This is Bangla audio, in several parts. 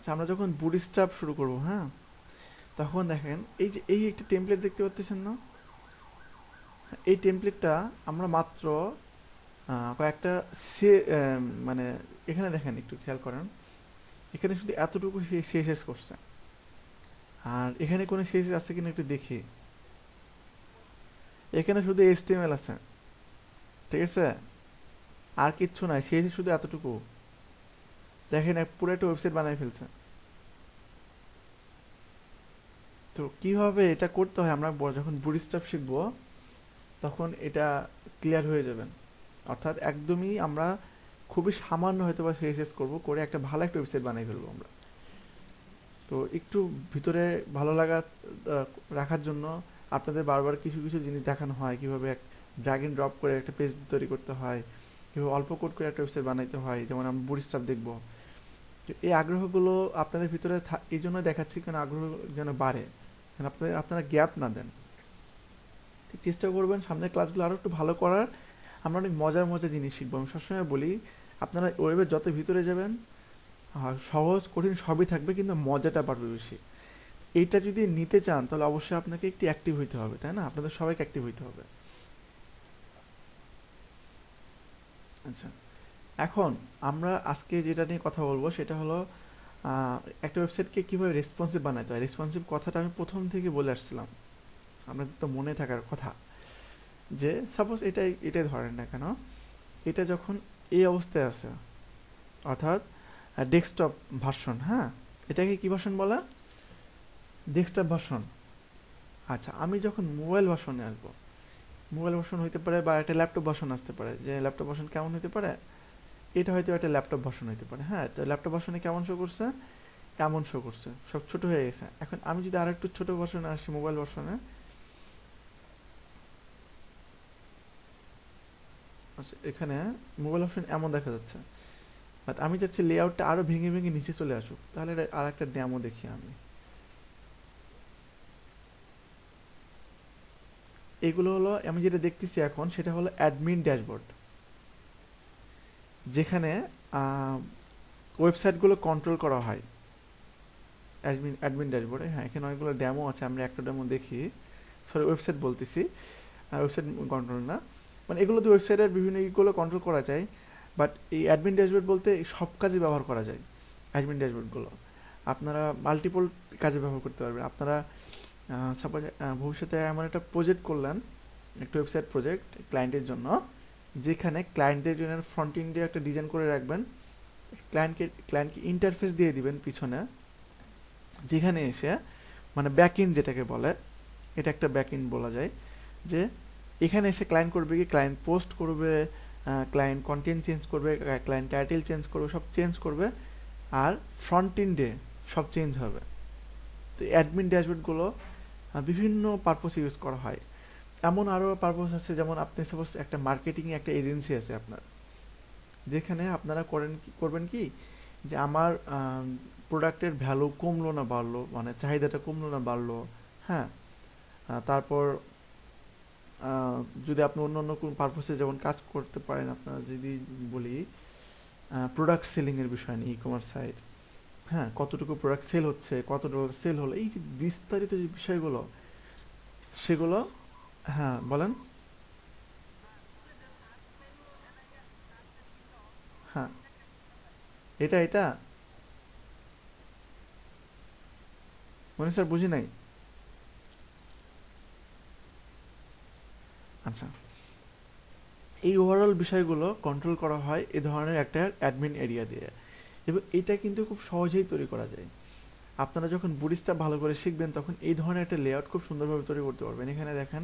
আচ্ছা, আমরা যখন বুটস্ট্র্যাপ শুরু করব, হ্যাঁ, তখন দেখেন এই যে এই একটা টেমপ্লেট দেখতে পাচ্ছেন না? এই টেমপ্লেটটা আমরা মাত্র কয়েকটা সে মানে এখানে দেখেন, একটু খেয়াল করেন, এখানে শুধু এতটুকু সে সিএসএস করছে। আর এখানে কোনো সিএসএস আছে কিনা একটু দেখি। এখানে শুধু এইচটিএমএল আছে, ঠিক আছে? আর কিচ্ছু নাই, সিএসএস শুধু এতটুকু। দেখেন পুরো একটা ওয়েবসাইট বানাই ফেলছে। তো কিভাবে এটা করতে হয় আমরা যখন বুটস্ট্র্যাপ শিখবো তখন এটা ক্লিয়ার হয়ে যাবেন। অর্থাৎ একদমই আমরা খুবই সামান্য হয়তো বা সিএসএস করবো, করে একটা ভালো একটা ওয়েবসাইট বানিয়ে ফেলবো আমরা। তো একটু ভিতরে ভালো লাগা আহ, রাখার জন্য আপনাদের বারবার কিছু কিছু জিনিস দেখানো হয়, কিভাবে ড্র্যাগ এন্ড ড্রপ করে একটা পেজ তৈরি করতে হয়, কিভাবে অল্প কোড করে একটা ওয়েবসাইট বানাইতে হয়, যেমন আমরা বুটস্ট্র্যাপ দেখবো। তো এই আগ্রহগুলো আপনাদের ভিতরে এই জন্য দেখাচ্ছি, কারণ আগ্রহ যেন বাড়ে, কারণ আপনারা গ্যাপ না দেন। ঠিক চেষ্টা করবেন সামনের ক্লাসগুলো আরো একটু ভালো করার। আমরা অনেক মজার মজার জিনিস শিখবো। আমি সবসময় বলি, আপনারা ওয়েবের যত ভিতরে যাবেন সহজ কঠিন সবই থাকবে, কিন্তু মজাটা বাড়বে বেশি। এইটা যদি নিতে চান তাহলে অবশ্যই আপনাকে একটু অ্যাক্টিভ হইতে হবে, তাই না? আপনাদের সবাইকে অ্যাক্টিভ হইতে হবে। আচ্ছা, এখন আমরা আজকে যেটা নিয়ে কথা বলবো সেটা হলো আহ, একটা ওয়েবসাইটকে কিভাবে রেসপন্সিভ বানাতে হয়। রেসপন্সিভ কথাটা আমি প্রথম থেকে বলে আসছিলাম, আপনাদের তো মনে থাকার কথা। যে সাপোজ এটাই এটাই ধরেন না কেন, এটা যখন এই অবস্থায় আছে, অর্থাৎ ডেস্কটপ ভার্সন, হ্যাঁ, এটাকে কি ভার্সন বলা? Desktop version. আচ্ছা, আমি যখন মোবাইল ভার্সনে আসবো, মোবাইল ভার্সন হইতে পারে বা একটা ল্যাপটপ ভার্সন আসতে পারে। যে ল্যাপটপ ভার্সন কেমন হতে পারে, এটা হয়তো একটা ল্যাপটপ ভার্সন হতে পারে। হ্যাঁ, তো ল্যাপটপ ভার্সনে কেমন শো করছে, এমন শো করছে, সব ছোট হয়ে গেছে। এখন আমি যদি আর একটু ছোট ভার্সনে আসি, মোবাইল ভার্সনে, আচ্ছা, এখানে মোবাইল ভার্সন এমন দেখা যাচ্ছে। বাট আমি চাচ্ছি লেআউটটা আরো ভেঙে ভেঙে নিচে চলে আসুক, তাহলে আর একটা ডেমো দেখি আমি। এগুলো হলো আমি যেটা দেখতেছি এখন, সেটা হলো অ্যাডমিন ড্যাশবোর্ড, যেখানে ওয়েবসাইটগুলো কন্ট্রোল করা হয়। অ্যাডমিন অ্যাডমিন ড্যাশবোর্ডে, হ্যাঁ, এখানে অনেকগুলো ডেমো আছে, আমরা একটা ডেমো দেখি। সরি, ওয়েবসাইট বলতেছি, ওয়েবসাইট কন্ট্রোল না, মানে এগুলো তো ওয়েবসাইটের বিভিন্ন ইগুলো কন্ট্রোল করা যায়। বাট এই অ্যাডমিন ড্যাশবোর্ড বলতে এই সব কাজে ব্যবহার করা যায়। অ্যাডমিন ড্যাশবোর্ডগুলো আপনারা মাল্টিপল কাজে ব্যবহার করতে পারবেন। আপনারা সাপোজ ভবিষ্যতে এমন একটা প্রজেক্ট করলেন, একটা ওয়েবসাইট প্রজেক্ট ক্লায়েন্টের জন্য, যেখানে ক্লায়েন্টের জন্য ফ্রন্ট এন্ডে একটা ডিজাইন করে রাখবেন, ক্লায়েন্টকে ইন্টারফেস দিয়ে দিবেন পিছনে, যেখানে এসে মানে ব্যাকএন্ড যেটাকে বলে, এটা একটা ব্যাকএন্ড বলা যায়। যে এখানে এসে ক্লায়েন্ট করবে কি, ক্লায়েন্ট পোস্ট করবে, ক্লায়েন্ট কন্টেন্ট চেঞ্জ করবে, ক্লায়েন্ট টাইটেল চেঞ্জ করবে, সব চেঞ্জ করবে। আর ফ্রন্ট এন্ডে সব চেঞ্জ হবে। তো অ্যাডমিন ড্যাশবোর্ডগুলো বিভিন্ন পারপোসে ইউজ করা হয়। এমন আরও পারপোজ আছে, যেমন আপনি সাপোজ একটা মার্কেটিং একটা এজেন্সি আছে আপনার, যেখানে আপনারা করবেন কি, যে আমার প্রোডাক্টের ভ্যালু কমলো না বাড়লো, মানে চাহিদাটা কমলো না বাড়লো, হ্যাঁ, তারপর আহ, যদি আপনি অন্য অন্য কোন পারপোসে যেমন কাজ করতে পারেন, আপনার যদি বলি প্রোডাক্ট সেলিং এর বিষয় নিয়ে, ই কমার্স সাইট, হ্যাঁ, কতটুকু প্রোডাক্ট সেল হচ্ছে, কত ডলার সেল হলো, এই যে বিস্তারিত যে বিষয়গুলো, সেগুলো, হ্যাঁ বলেন। হ্যাঁ, এটা এটা মানে স্যার বুঝি নাই। আচ্ছা, এই ওভারঅল বিষয়গুলো কন্ট্রোল করা হয় এ ধরনের একটা অ্যাডমিন এরিয়া দিয়ে, এবং এটা কিন্তু খুব সহজেই তৈরি করা যায়। আপনারা যখন বুটস্ট্র্যাপ ভালো করে শিখবেন তখন এই ধরনের একটা লেআউট খুব সুন্দরভাবে তৈরি করতে পারবেন। এখানে দেখেন,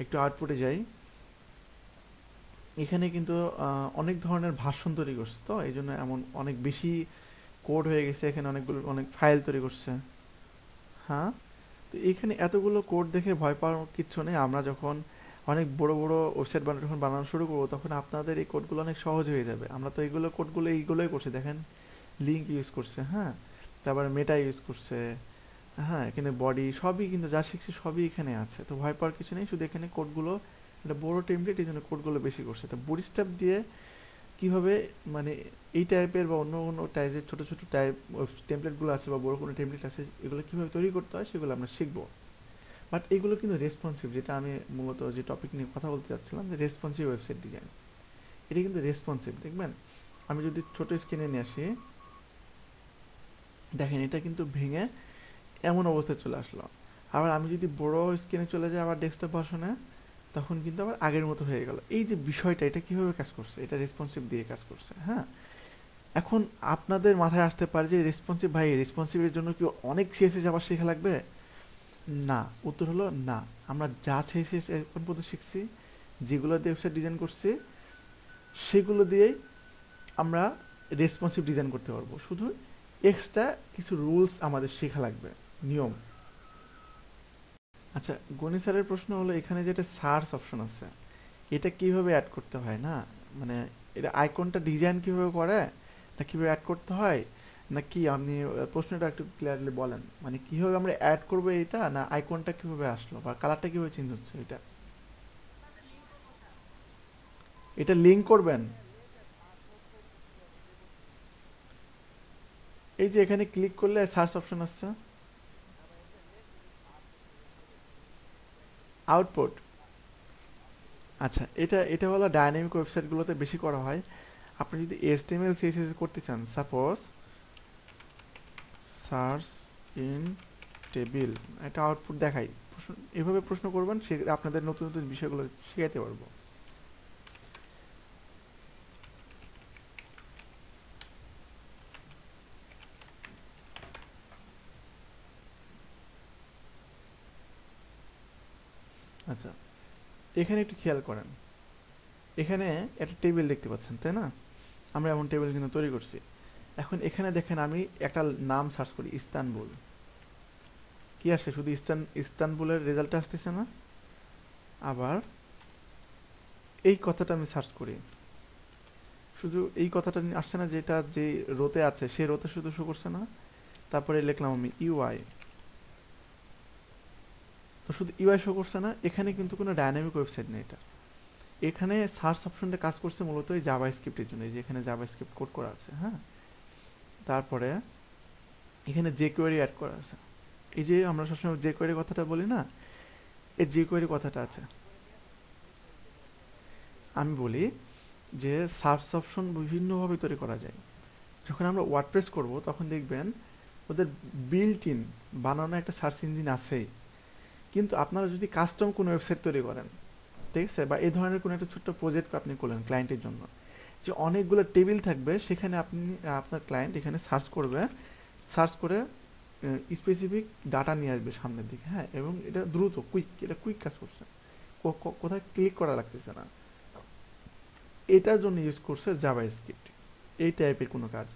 একটু আউটপুটে যাই, এখানে কিন্তু অনেক ধরনের ভার্সন তৈরি করছে, তো এই জন্য এমন অনেক বেশি কোড হয়ে গেছে, এখানে অনেকগুলো অনেক ফাইল তৈরি করছে। হ্যাঁ, তো এখানে এতগুলো কোড দেখে ভয় পাওয়ার কিচ্ছু নেই। আমরা যখন অনেক বড় বড় ওয়েবসাইট যখন বানানো শুরু করবো, তখন আপনাদের এই কোডগুলো অনেক সহজ হয়ে যাবে। আমরা তো এইগুলো কোডগুলো এইগুলোই করছি, দেখেন, লিঙ্ক ইউজ করছে, হ্যাঁ, তারপরে মেটা ইউজ করছে, হ্যাঁ, এখানে বডি সবই কিন্তু যা শিখছি সবই এখানে আছে। তো ভয় পাওয়ার কিছু নেই, শুধু এখানে কোডগুলো একটা বড় টেমপ্লেট, এই জন্য কোডগুলো বেশি করছে। তো বুটস্ট্র্যাপ দিয়ে কিভাবে মানে এই টাইপের বা অন্য কোনো টাইপের ছোট ছোট টাইপ টেমপ্লেটগুলো আছে বা বড় কোনো টেমপ্লেট আছে এগুলো কিভাবে তৈরি করতে হয় সেগুলো আমরা শিখবো। বাট এগুলো কিন্তু রেসপন্সিভ, যেটা আমি মূলত যে টপিক নিয়ে কথা বলতে চাচ্ছিলাম, যে রেসপন্সিভ ওয়েবসাইট ডিজাইন, এটা কিন্তু রেসপন্সিভ। দেখবেন আমি যদি ছোট স্ক্রিনে নিয়ে আসি, দেখেন এটা কিন্তু ভেঙে এমন অবস্থায় চলে আসলো। আবার আমি যদি বড় স্ক্রিনে চলে যাই আবার ডেস্কটপ ভার্সনে, তখন কিন্তু আবার আগের মতো হয়ে গেল। এই যে বিষয়টা, এটা কিভাবে কাজ করছে, এটা রেসপন্সিভ দিয়ে কাজ করছে। হ্যাঁ, এখন আপনাদের মাথায় আসতে পারে যে রেসপন্সিভ, ভাই রেসপন্সিভের জন্য কি অনেক সিএসএস আবার শেখা লাগবে? না, উত্তর হলো না। আমরা যা সিএসএস এখন পর্যন্ত শিখছি, যেগুলো দিয়ে ওয়েবসাইট ডিজাইন করছি, সেগুলো দিয়েই আমরা রেসপন্সিভ ডিজাইন করতে পারবো। শুধু এক্সট্রা কিছু রুলস আমাদের শেখা লাগবে, নিয়ম। আচ্ছা, গণি স্যারের প্রশ্ন হলো এখানে যেটা সার্চ অপশন আছে, এটা কিভাবে অ্যাড করতে হয় না, মানে এটা আইকনটা ডিজাইন কিভাবে করে, না কিভাবে অ্যাড করতে হয়, না কি আপনি প্রশ্নটা একটু ক্লিয়ারলি বলেন, মানে কিভাবে আমরা অ্যাড করবো এটা, না আইকনটা কিভাবে আসলো বা কালারটা কিভাবে চেঞ্জ হচ্ছে এটা? এটা লিংক করবেন, এই যে এখানে ক্লিক করলে সার্চ অপশন আসছে, আউটপুট। আচ্ছা, এটা এটা হলো ডাইনামিক ওয়েবসাইটগুলোতে বেশি করা হয়। আপনি যদি এইচটিএমএল সিএসএস করতে চান, সাপোজ সার্চ ইন টেবিল, একটা আউটপুট দেখাই, এভাবে প্রশ্ন করবেন, সে আপনাদের নতুন নতুন বিষয়গুলো শেখাতে পারবো। আচ্ছা, এখানে একটু খেয়াল করেন, এখানে একটা টেবিল দেখতে পাচ্ছেন তাই না? আমরা এমন টেবিল কিন্তু তৈরি করছি। এখন এখানে দেখেন আমি একটা নাম সার্চ করি, ইস্তানবুল, কি আসে? শুধু ইস্তানবুলের রেজাল্ট আসতেছে না, আবার এই কথাটা আমি সার্চ করি, শুধু এই কথাটা আসছে না, যেটা যে রোতে আছে সেই রোতে শুধু শো করছে না। তারপরে লিখলাম আমি ইউআই, তো শুধু ইউআই শো করছে না। এখানে কিন্তু কোনো ডাইনামিক ওয়েবসাইট নেই এটা। এখানে সার্চ অপশনটা কাজ করছে মূলত এই জাভা স্ক্রিপ্টের জন্য, এই যে এখানে জাভা স্ক্রিপ্ট কোড করা আছে। হ্যাঁ, তারপরে এখানে যে কোয়েরি অ্যাড করা আছে, এই যে আমরা সবসময় যে কোয়েরি কথাটা বলি না, এই যে কোয়েরি কথাটা আছে। আমি বলি যে সার্চ অপশন বিভিন্নভাবে তৈরি করা যায়। যখন আমরা ওয়ার্ডপ্রেস করব তখন দেখবেন ওদের বিল্ট ইন বানানো একটা সার্চ ইঞ্জিন আছেই। কিন্তু আপনারা যদি কাস্টম কোনো ওয়েবসাইট তৈরি করেন, ঠিক আছে, বা এই ধরনের কোনো একটা ছোট্ট প্রজেক্ট আপনি করলেন ক্লায়েন্টের জন্য, যে অনেকগুলো টেবিল থাকবে, সেখানে আপনি আপনার ক্লায়েন্ট এখানে সার্চ করবে, সার্চ করে স্পেসিফিক ডাটা নিয়ে আসবে সামনের দিকে। হ্যাঁ, এবং এটা দ্রুত, কুইক, এটা কুইক কাজ করছে, কোথায় ক্লিক করা লাগতেছে না। এটার জন্য ইউজ করছে জাভা স্ক্রিপ্ট, এই টাইপের কোনো কাজ।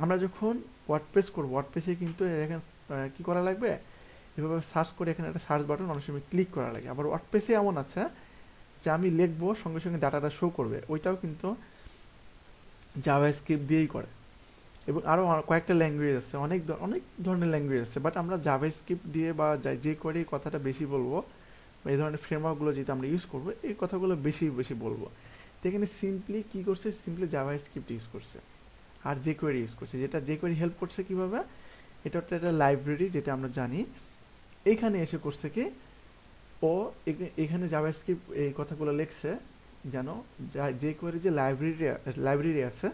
আমরা যখন ওয়ার্ডপ্রেস করব, ওয়ার্ডপ্রেসে কিন্তু এখানে কি করা লাগবে, এভাবে সার্চ করে এখানে একটা সার্চ বাটন অনেক সময় ক্লিক করা লাগে। আবার ওয়ার্ডপ্রেসে এমন আছে যে আমি লিখবো সঙ্গে সঙ্গে ডাটাটা শো করবে, ওইটাও কিন্তু জাভা স্ক্রিপ্ট দিয়েই করে। এবং আরও কয়েকটা ল্যাঙ্গুয়েজ আছে, অনেক ধরনের ল্যাঙ্গুয়েজ আছে, বাট আমরা জাভা স্ক্রিপ্ট দিয়ে বা যে করে এই কথাটা বেশি বলবো, বা এই ধরনের ফ্রেমওয়ার্কগুলো যেটা আমরা ইউজ করবো, এই কথাগুলো বেশি বেশি বলবো। তো এখানে সিম্পলি কি করছে, সিম্পলি জাভা স্ক্রিপ্ট ইউজ করছে আর যে কোয়েরি ইউজ করছে। যেটা যে কোয়েরি হেল্প করছে কিভাবে, এটা একটা একটা লাইব্রেরি যেটা আমরা জানি। এইখানে এসে করছে কি, ও এখানে জাভাস্ক্রিপ্ট এই কথাগুলো লিখছে যেন যে কোয়েরি যে লাইব্রেরি আছে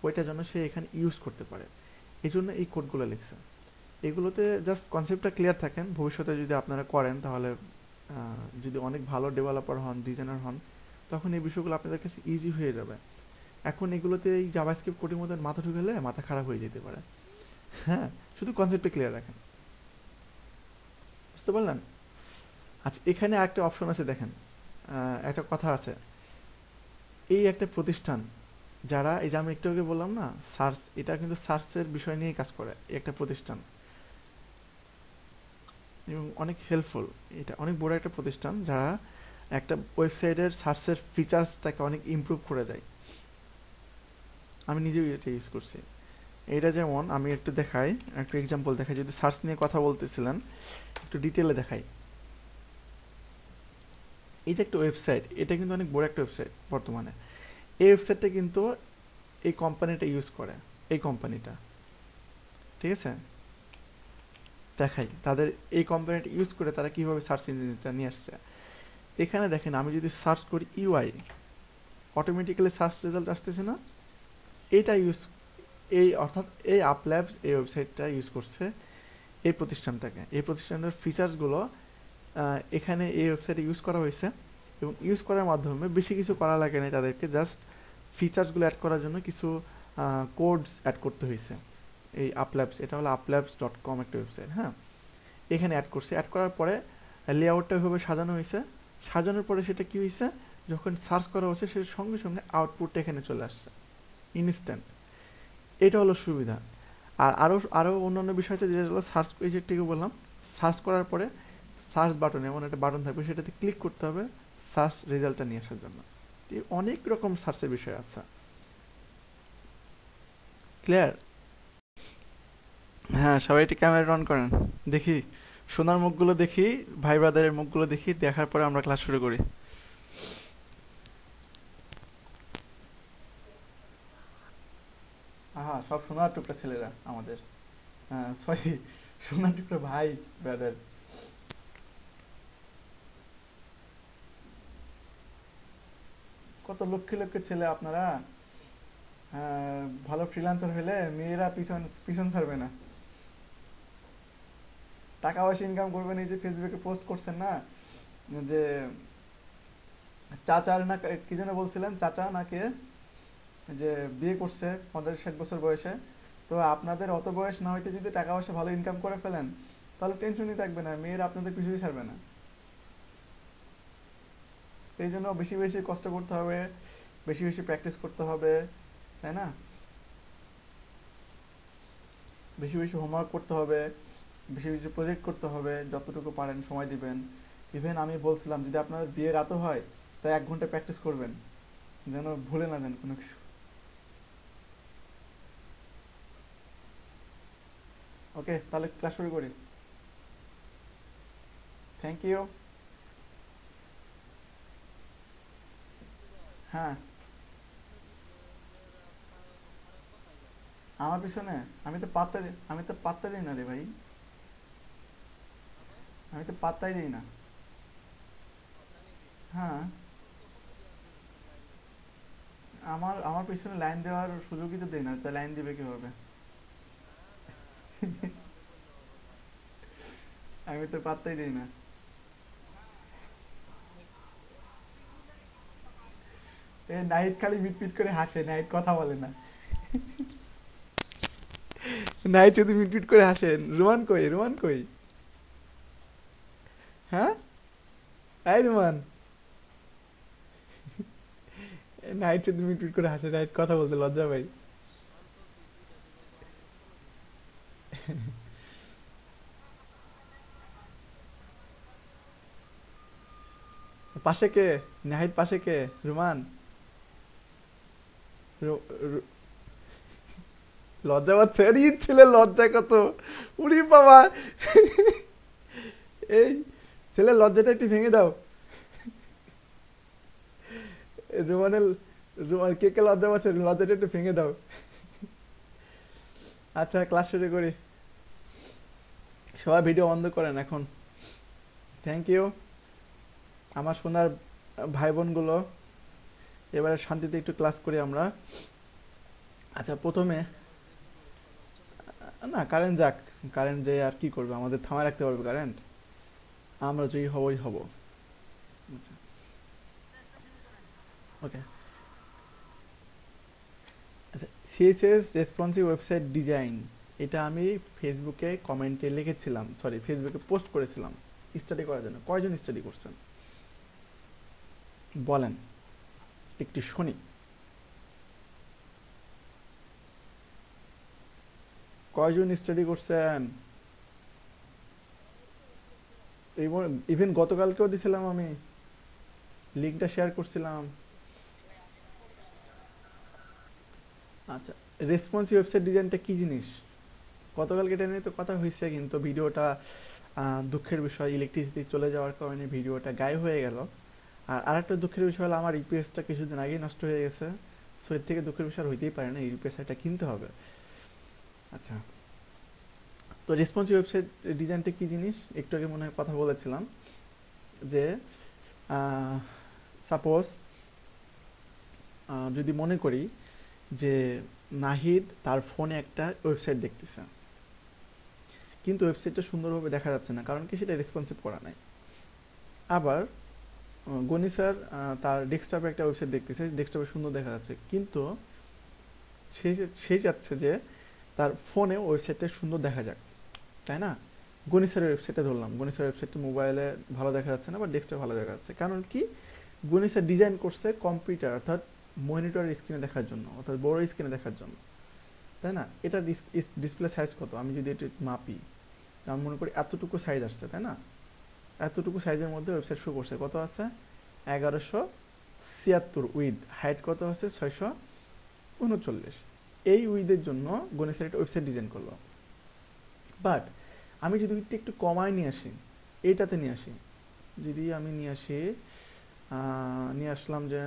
ওইটা যেন সে এখানে ইউজ করতে পারে, এই জন্য এই কোডগুলো লিখছে। এগুলোতে জাস্ট কনসেপ্টটা ক্লিয়ার থাকেন, ভবিষ্যতে যদি আপনারা করেন তাহলে যদি অনেক ভালো ডেভেলপার হন, ডিজাইনার হন, তখন এই বিষয়গুলো আপনাদের কাছে ইজি হয়ে যাবে। এখন এগুলোতে এই জাভাস্ক্রিপ্ট কোডের মধ্যে মাথা ঢুকালে মাথা খারাপ হয়ে যেতে পারে। হ্যাঁ, শুধু কনসেপ্টটা ক্লিয়ার রাখেন। বুঝতে পারলেন? আচ্ছা, এখানে একটা অপশন আছে দেখেন, একটা কথা আছে, এই একটা প্রতিষ্ঠান যারা, এই যে আমি একটু আগে বললাম না সার্চ, এটা কিন্তু সার্চের বিষয় নিয়ে কাজ করে, এই একটা প্রতিষ্ঠান, এবং অনেক হেল্পফুল। এটা অনেক বড় একটা প্রতিষ্ঠান যারা একটা ওয়েবসাইটের সার্চের ফিচার্সটাকে অনেক ইমপ্রুভ করে দেয়। আমি নিজেও এটা ইউজ করছি। এটা যেমন আমি একটু দেখাই, একটা এক্সাম্পল দেখাই, যদি সার্চ নিয়ে কথা বলতেছিলেন একটু ডিটেলে দেখাই। এই যে একটা ওয়েবসাইট, এটা কিন্তু অনেক বড় একটা ওয়েবসাইট বর্তমানে। এই ওয়েবসাইটটা কিন্তু এই কোম্পানিটা ইউজ করে, এই কোম্পানিটা, ঠিক আছে? দেখাই তাদের এই কোম্পানিটা ইউজ করে তারা কিভাবে সার্চ ইঞ্জিনটা নিয়ে আসছে। এখানে দেখেন আমি যদি সার্চ করি ইউআই, অটোমেটিক্যালি সার্চ রেজাল্ট আসতেছে না? এইটা ইউজ, এই অর্থাৎ এই আপল্যাবস এই ওয়েবসাইটটা ইউজ করছে এই প্রতিষ্ঠানটাকে, এই প্রতিষ্ঠানের ফিচার্সগুলো এখানে এই ওয়েবসাইটে ইউজ করা হয়েছে, এবং ইউজ করার মাধ্যমে বেশি কিছু করা লাগে না তাদেরকে, জাস্ট ফিচার্সগুলো অ্যাড করার জন্য কিছু কোডস অ্যাড করতে হয়েছে। এই আপল্যাবস, এটা হলো applabs.com একটা ওয়েবসাইট, হ্যাঁ। এখানে অ্যাড করছে, অ্যাড করার পরে লেআউটটা ওইভাবে সাজানো হয়েছে, সাজানোর পরে সেটা কি হয়েছে, যখন সার্চ করা হচ্ছে সেটা সঙ্গে সঙ্গে আউটপুটটা এখানে চলে আসছে ইনস্ট্যান্ট। এটা হলো সুবিধা। আর আরও অন্যান্য বিষয় আছে, যেটা হলো সার্চ, এই যে থেকে বললাম, সার্চ করার পরে সার্চ বাটন, এমন একটা বাটন থাকবে, সেটাতে ক্লিক করতে হবে সার্চ রেজাল্টটা নিয়ে আসার জন্য। অনেক রকম সার্চের বিষয় আছে। ক্লিয়ার? হ্যাঁ, সবাই একটু ক্যামেরা অন করেন, দেখি সোনার মুখগুলো দেখি, ভাই ব্রাদারের মুখগুলো দেখি, দেখার পরে আমরা ক্লাস শুরু করি। আহা, সব সোনার টুকরা ছেলেরা আমাদের, সরি, সোনার টুকরা ভাই ব্রাদার। কত লক্ষ লক্ষ ছেলে আপনারা, ভালো ফ্রিল্যান্সার হলে মেয়েরা পিছন পিছন ছাড়বে না, টাকা পয়সা ইনকাম করবেন। এই যে ফেসবুকে পোস্ট করছেন না, যে চাচার না কি যেন বলছিলেন, চাচা না কে, যে বিয়ে করছে 50-60 বছর বয়সে, তো আপনাদের অত বয়স না হইতে যদি টাকা পয়সা ভালো ইনকাম করে ফেলেন, তাহলে টেনশনই থাকবে না, মেয়েরা আপনাদের কিছুই ছাড়বে না। এই জন্য বেশি বেশি কষ্ট করতে হবে, বেশি বেশি প্র্যাকটিস করতে হবে, তাই না? বেশি বেশি হোমওয়ার্ক করতে হবে, বেশি বেশি প্রজেক্ট করতে হবে, যতটুকু পারেন সময় দিবেন। ইভেন আমি বলছিলাম যদি আপনাদের বিয়ে রাতও হয়, তাই 1 ঘন্টা প্র্যাকটিস করবেন, যেন ভুলে না যান কোনো কিছু। ওকে, তাহলে ক্লাস শুরু করি। Thank you. হ্যাঁ, আমার পিছনে, আমি তো পাত্তা দিই না রে ভাই, আমি তো পাত্তাই দিই না। হ্যাঁ, আমার আমার পিছনে লাইন দেওয়ার সুযোগই তো দেই না, তাই লাইন দিবে কিভাবে? আমি তো পাত্তাই দিই না। এ নাইট খালি মিটমিট করে হাসে, নাইট কথা বলে না। নাইট শুধু মিটমিট করে হাসেন। রোমান কই, রোমান কই? হ্যাঁ, এই রোমান, নাইট শুধু মিটমিট করে হাসে, নাইট কথা বলতে লজ্জা পাই। পাশে কে? নাহিদ পাশে কে? রোমান? রো- রো- লজ্জা পাচ্ছে? আরে ঈদ ছেলে লজ্জা কত! উরি বাবা, এই ছেলে লজ্জাটা একটু ভেঙে দাও। রোমানের, রোমান কে কে লজ্জা পাচ্ছে, লজ্জাটা একটু ভেঙে দাও। আচ্ছা, ক্লাস শুরু করি। সবাই ভিডিও বন্ধ করেন এখন। থ্যাংক ইউ আমার সোনার ভাই বোনগুলো। এবারে শান্তিতে একটু ক্লাস করি আমরা। আচ্ছা, প্রথমে, না কারেন্ট যাক, কারেন্ট যে আর কি করবে, আমাদের থামায় রাখতে পারবে কারেন্ট? আমরা যেই হবই হব। আচ্ছা, ওকে। আচ্ছা, সিএসএস রেসপন্সিভ ওয়েবসাইট ডিজাইন, এটা আমি ফেসবুকে কমেন্টে লিখেছিলাম, সরি ফেসবুকে পোস্ট করেছিলাম স্টাডি করার জন্য। কয়জন স্টাডি করছেন বলেন, একটু শুনি। কয়জন স্টাডি করছেন? ইভেন গতকালকেও দিছিলাম আমি, লিঙ্কটা শেয়ার করছিলাম। আচ্ছা, রেসপন্সিভ ওয়েবসাইট ডিজাইনটা কি জিনিস? গতকালকে এটা নিয়ে তো কথা হয়েছে, কিন্তু ভিডিওটা দুঃখের বিষয়, ইলেকট্রিসিটি চলে যাওয়ার কারণে ভিডিওটা গায়েব হয়ে গেল। আর আরেকটা দুঃখের বিষয় হলো আমার ইউপিএসটা কিছুদিন আগেই নষ্ট হয়ে গেছে। সো এর থেকে দুঃখের বিষয় আর হইতেই পারে না, ইউপিএস একটা কিনতে হবে। আচ্ছা, তো রেসপন্সিভ ওয়েবসাইট ডিজাইনটা কি জিনিস একটু আগে মনে হয় কথা বলেছিলাম, যে সাপোজ যদি মনে করি যে নাহিদ তার ফোনে একটা ওয়েবসাইট দেখতেছে, কিন্তু ওয়েবসাইটটা সুন্দরভাবে দেখা যাচ্ছে না, কারণ কি সেটা রেসপন্সিভ করা নাই। আবার গনি স্যার তার ডেস্কটপে একটা ওয়েবসাইট দেখতেছে, ডেস্কটপে সুন্দর দেখা যাচ্ছে, কিন্তু সে সে চাচ্ছে যে তার ফোনে ওয়েবসাইটটা সুন্দর দেখা যাক, তাই না? গনি স্যারের ওয়েবসাইটটা ধরলাম, গনি স্যারের ওয়েবসাইটটা মোবাইলে ভালো দেখা যাচ্ছে না বা ডেস্কটপে ভালো দেখা যাচ্ছে, কারণ কি গনি স্যার ডিজাইন করছে কম্পিউটার অর্থাৎ মনিটরের স্ক্রিনে দেখার জন্য, অর্থাৎ বড় স্ক্রিনে দেখার জন্য, তাই না? এটা ডিসপ্লে সাইজ কত, আমি যদি এটা মাপি, আমি মনে করি এতটুকু সাইজ আসছে, তাই না? এতটুকু সাইজের মধ্যে ওয়েবসাইট শো করছে, কত আছে? 1176 উইথ, হাইট কত আছে? 639। এই উইথের জন্য গনি স্যার একটা ওয়েবসাইট ডিজাইন করলো। বাট আমি যদি একটু একটু কমায় নিয়ে আসি, এইটাতে নিয়ে আসি, যদি আমি নিয়ে আসি, নিয়ে আসলাম যে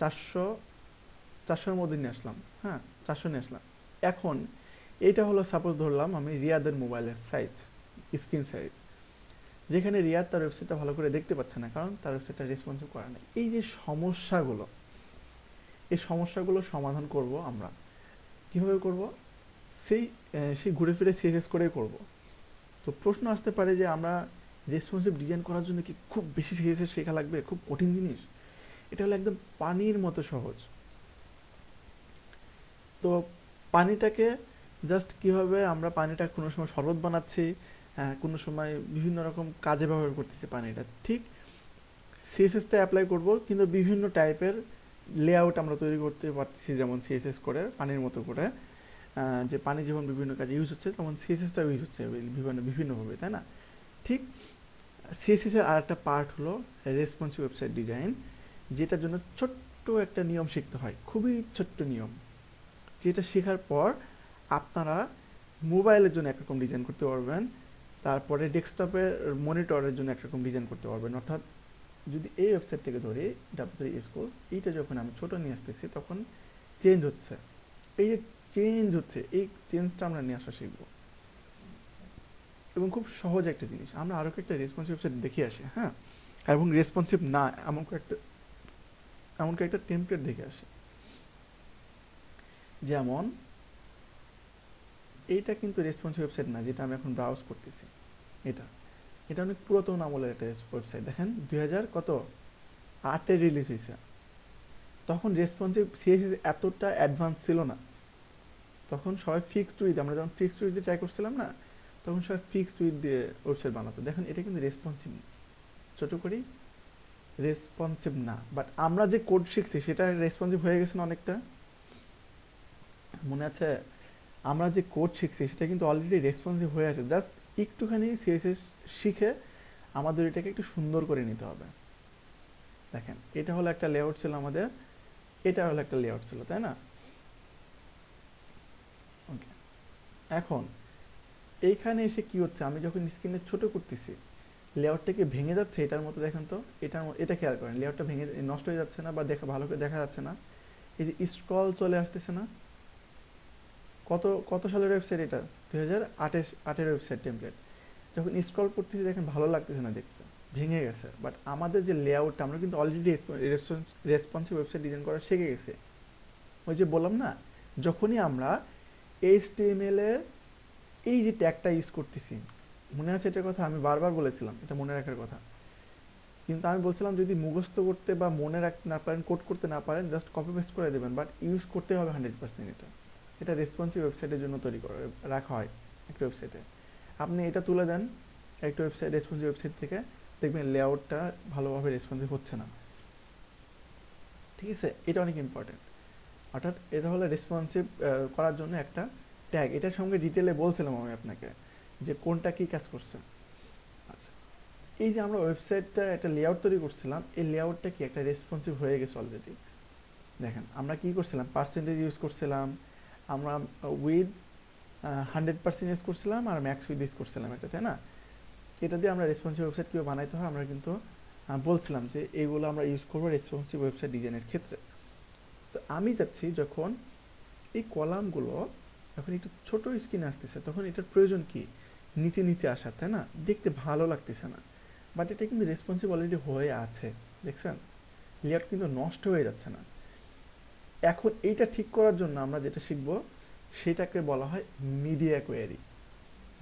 400 মধ্যে নিয়ে আসলাম, হ্যাঁ 400 নিয়ে আসলাম। এখন এইটা হলো সাপোজ ধরলাম আমি রিয়াদের মোবাইলের সাইজ, স্ক্রিন সাইজ, যেখানে রিয়াদ তার ওয়েবসাইটটা ভালো করে দেখতে পাচ্ছে না, কারণ তার ওয়েবসাইটটা রেসপন্সিভ করা নেই। এই যে সমস্যাগুলো, এই সমস্যাগুলো সমাধান করব আমরা কিভাবে করব? সেই সেই ঘুরে ফিরে সিএসএস করেই করব। তো প্রশ্ন আসতে পারে যে আমরা রেসপন্সিভ ডিজাইন করার জন্য কি খুব বেশি সিএসএস শেখা লাগবে, খুব কঠিন জিনিস? এটা হলো একদম পানির মতো সহজ। তো পানিটাকে জাস্ট কিভাবে আমরা পানিটা কোনো সময় শরবত বানাচ্ছি, কোনো সময় বিভিন্ন রকম কাজে ব্যবহার করতেছি পানিটা, ঠিক সিএসএসটা অ্যাপ্লাই করব, কিন্তু বিভিন্ন টাইপের লেআউট আমরা তৈরি করতে পারতেছি, যেমন সিএসএস করে পানির মতো করে, যে পানি যেমন বিভিন্ন কাজে ইউজ হচ্ছে তেমন সিএসএসটাও ইউজ হচ্ছে বিভিন্নভাবে, তাই না? ঠিক সিএসএস এর আরেকটা পার্ট হলো রেসপন্সিভ ওয়েবসাইট ডিজাইন, যেটার জন্য ছোট্ট একটা নিয়ম শিখতে হয়, খুবই ছোট্ট নিয়ম, যেটা শেখার পর আপনারা মোবাইলের জন্য একরকম ডিজাইন করতে পারবেন, তারপরে ডেস্কটপের মনিটরের জন্য একরকম ডিজাইন করতে পারবেন। অর্থাৎ যদি এই ওয়েবসাইটটাকে ধরি, ডাব্লিউ স্কুল, এইটা যখন আমি ছোট নিয়ে আসতেছি তখন চেঞ্জ হচ্ছে, এই যে চেঞ্জ হচ্ছে, এই চেঞ্জটা আমরা নিয়ে আসা শিখবো। এবং খুব সহজ একটা জিনিস, আমরা আরও একটা রেসপন্সিভ ওয়েবসাইট দেখে আসি, হ্যাঁ, এবং রেসপন্সিভ না এমন কয়েকটা টেমপ্লেট দেখে আসি। যেমন এইটা কিন্তু রেসপন্সিভ ওয়েবসাইট না, যেটা আমি এখন ব্রাউজ করতেছি, এটা এটা অনেক পুরাতন আমলের একটা ওয়েবসাইট, দেখেন 2000 কত 8-এ রিলিজ হয়েছে। তখন রেসপন্সিভ সিএসএস এতটা অ্যাডভান্স ছিল না, তখন সবাই ফিক্সড উইথ, আমরা যখন ফিক্সড উইথ দিয়ে ট্রাই করছিলাম না, তখন সবাই ফিক্সড উইথ দিয়ে ওয়েবসাইট বানাতো। দেখেন এটা কিন্তু রেসপন্সিভ, ছোট করি, রেসপন্সিভ না, বাট আমরা যে কোড শিখছি সেটা রেসপন্সিভ হয়ে গেছে না অনেকটা, মনে আছে? আমরা যে কোড শিখছি সেটা কিন্তু অলরেডি রেসপন্সিভ হয়ে আছে, জাস্ট একটুখানি সিএসএস শিখে আমাদের এটাকে একটু সুন্দর করে নিতে হবে। দেখেন এটা হলো একটা লেআউট ছিল আমাদের, এটা হলো একটা লেআউট ছিল, তাই না? ওকে, এখন এইখানে এসে কি হচ্ছে, আমি যখন স্ক্রিনে ছোট করতেছি লেআউটটা কি ভেঙে যাচ্ছে এটার মতো? দেখেন তো, এটা খেয়াল করেন, লেআউটটা ভেঙে নষ্ট হয়ে যাচ্ছে না বা দেখা ভালো করে দেখা যাচ্ছে না? এই যে স্ক্রল চলে আসতেছে না, কত কত সালের ওয়েবসাইট এটা? 2008-এর ওয়েবসাইট টেমপ্লেট, যখন স্ক্রল করতেছি দেখেন ভালো লাগতেছে না দেখতে, ভেঙে গেছে। বাট আমাদের যে লেআউটটা, আমরা কিন্তু অলরেডি রেসপন্সিভ ওয়েবসাইট ডিজাইন করা শিখে গেছে। ওই যে বললাম না, যখনই আমরা এইচটিএমএল এর এই যে ট্যাগটা ইউজ করতেছি, মনে আছে এটার কথা? আমি বারবার বলেছিলাম এটা মনে রাখার কথা, কিন্তু আমি বলছিলাম যদি মুখস্থ করতে বা মনে রাখতে না পারেন, কোড করতে না পারেন, জাস্ট কপি পেস্ট করে দেবেন, বাট ইউজ করতে হবে 100%। এটা এটা রেসপন্সিভ ওয়েবসাইটের জন্য তৈরি করে রাখা হয় একটা ওয়েবসাইটে। আপনি এটা তুলে দেন একটা ওয়েবসাইট, রেসপন্সিভ ওয়েবসাইট থেকে, দেখবেন লেআউটটা ভালোভাবে রেসপন্সিভ হচ্ছে না, ঠিক আছে? এটা অনেক ইম্পর্টেন্ট। অর্থাৎ এটা হলো রেসপন্সিভ করার জন্য একটা ট্যাগ, এটার সঙ্গে ডিটেলে বলছিলাম আমি আপনাকে যে কোনটা কি কাজ করছে। আচ্ছা, এই যে আমরা ওয়েবসাইটটা একটা লেআউট তৈরি করছিলাম, এই লেআউটটা কি একটা রেসপন্সিভ হয়ে গেছে অলরেডি। দেখেন আমরা কি করছিলাম, পার্সেন্টেজ ইউজ করছিলাম, আমরা উইথ 100% ইউজ করছিলাম, আর ম্যাক্স উইথ ইউজ করছিলাম, এটা তাই না? এটা দিয়ে আমরা রেসপন্সিভ ওয়েবসাইট কীভাবে বানাইতে হয় আমরা কিন্তু বলছিলাম যে এগুলো আমরা ইউজ করবো রেসপন্সিভ ওয়েবসাইট ডিজাইনের ক্ষেত্রে। তো আমি চাচ্ছি যখন এই কলামগুলো যখন একটু ছোট স্ক্রিনে আসতেছে তখন এটার প্রয়োজন কি নিচে নিচে আসার, তাই না? দেখতে ভালো লাগতেছে না, বাট এটা কিন্তু রেসপন্সিভ অলরেডি হয়ে আছে, দেখছেন? লেআউট কিন্তু নষ্ট হয়ে যাচ্ছে না। এখন এইটা ঠিক করার জন্য আমরা যেটা শিখবো সেটাকে বলা হয় মিডিয়া কোয়েরি।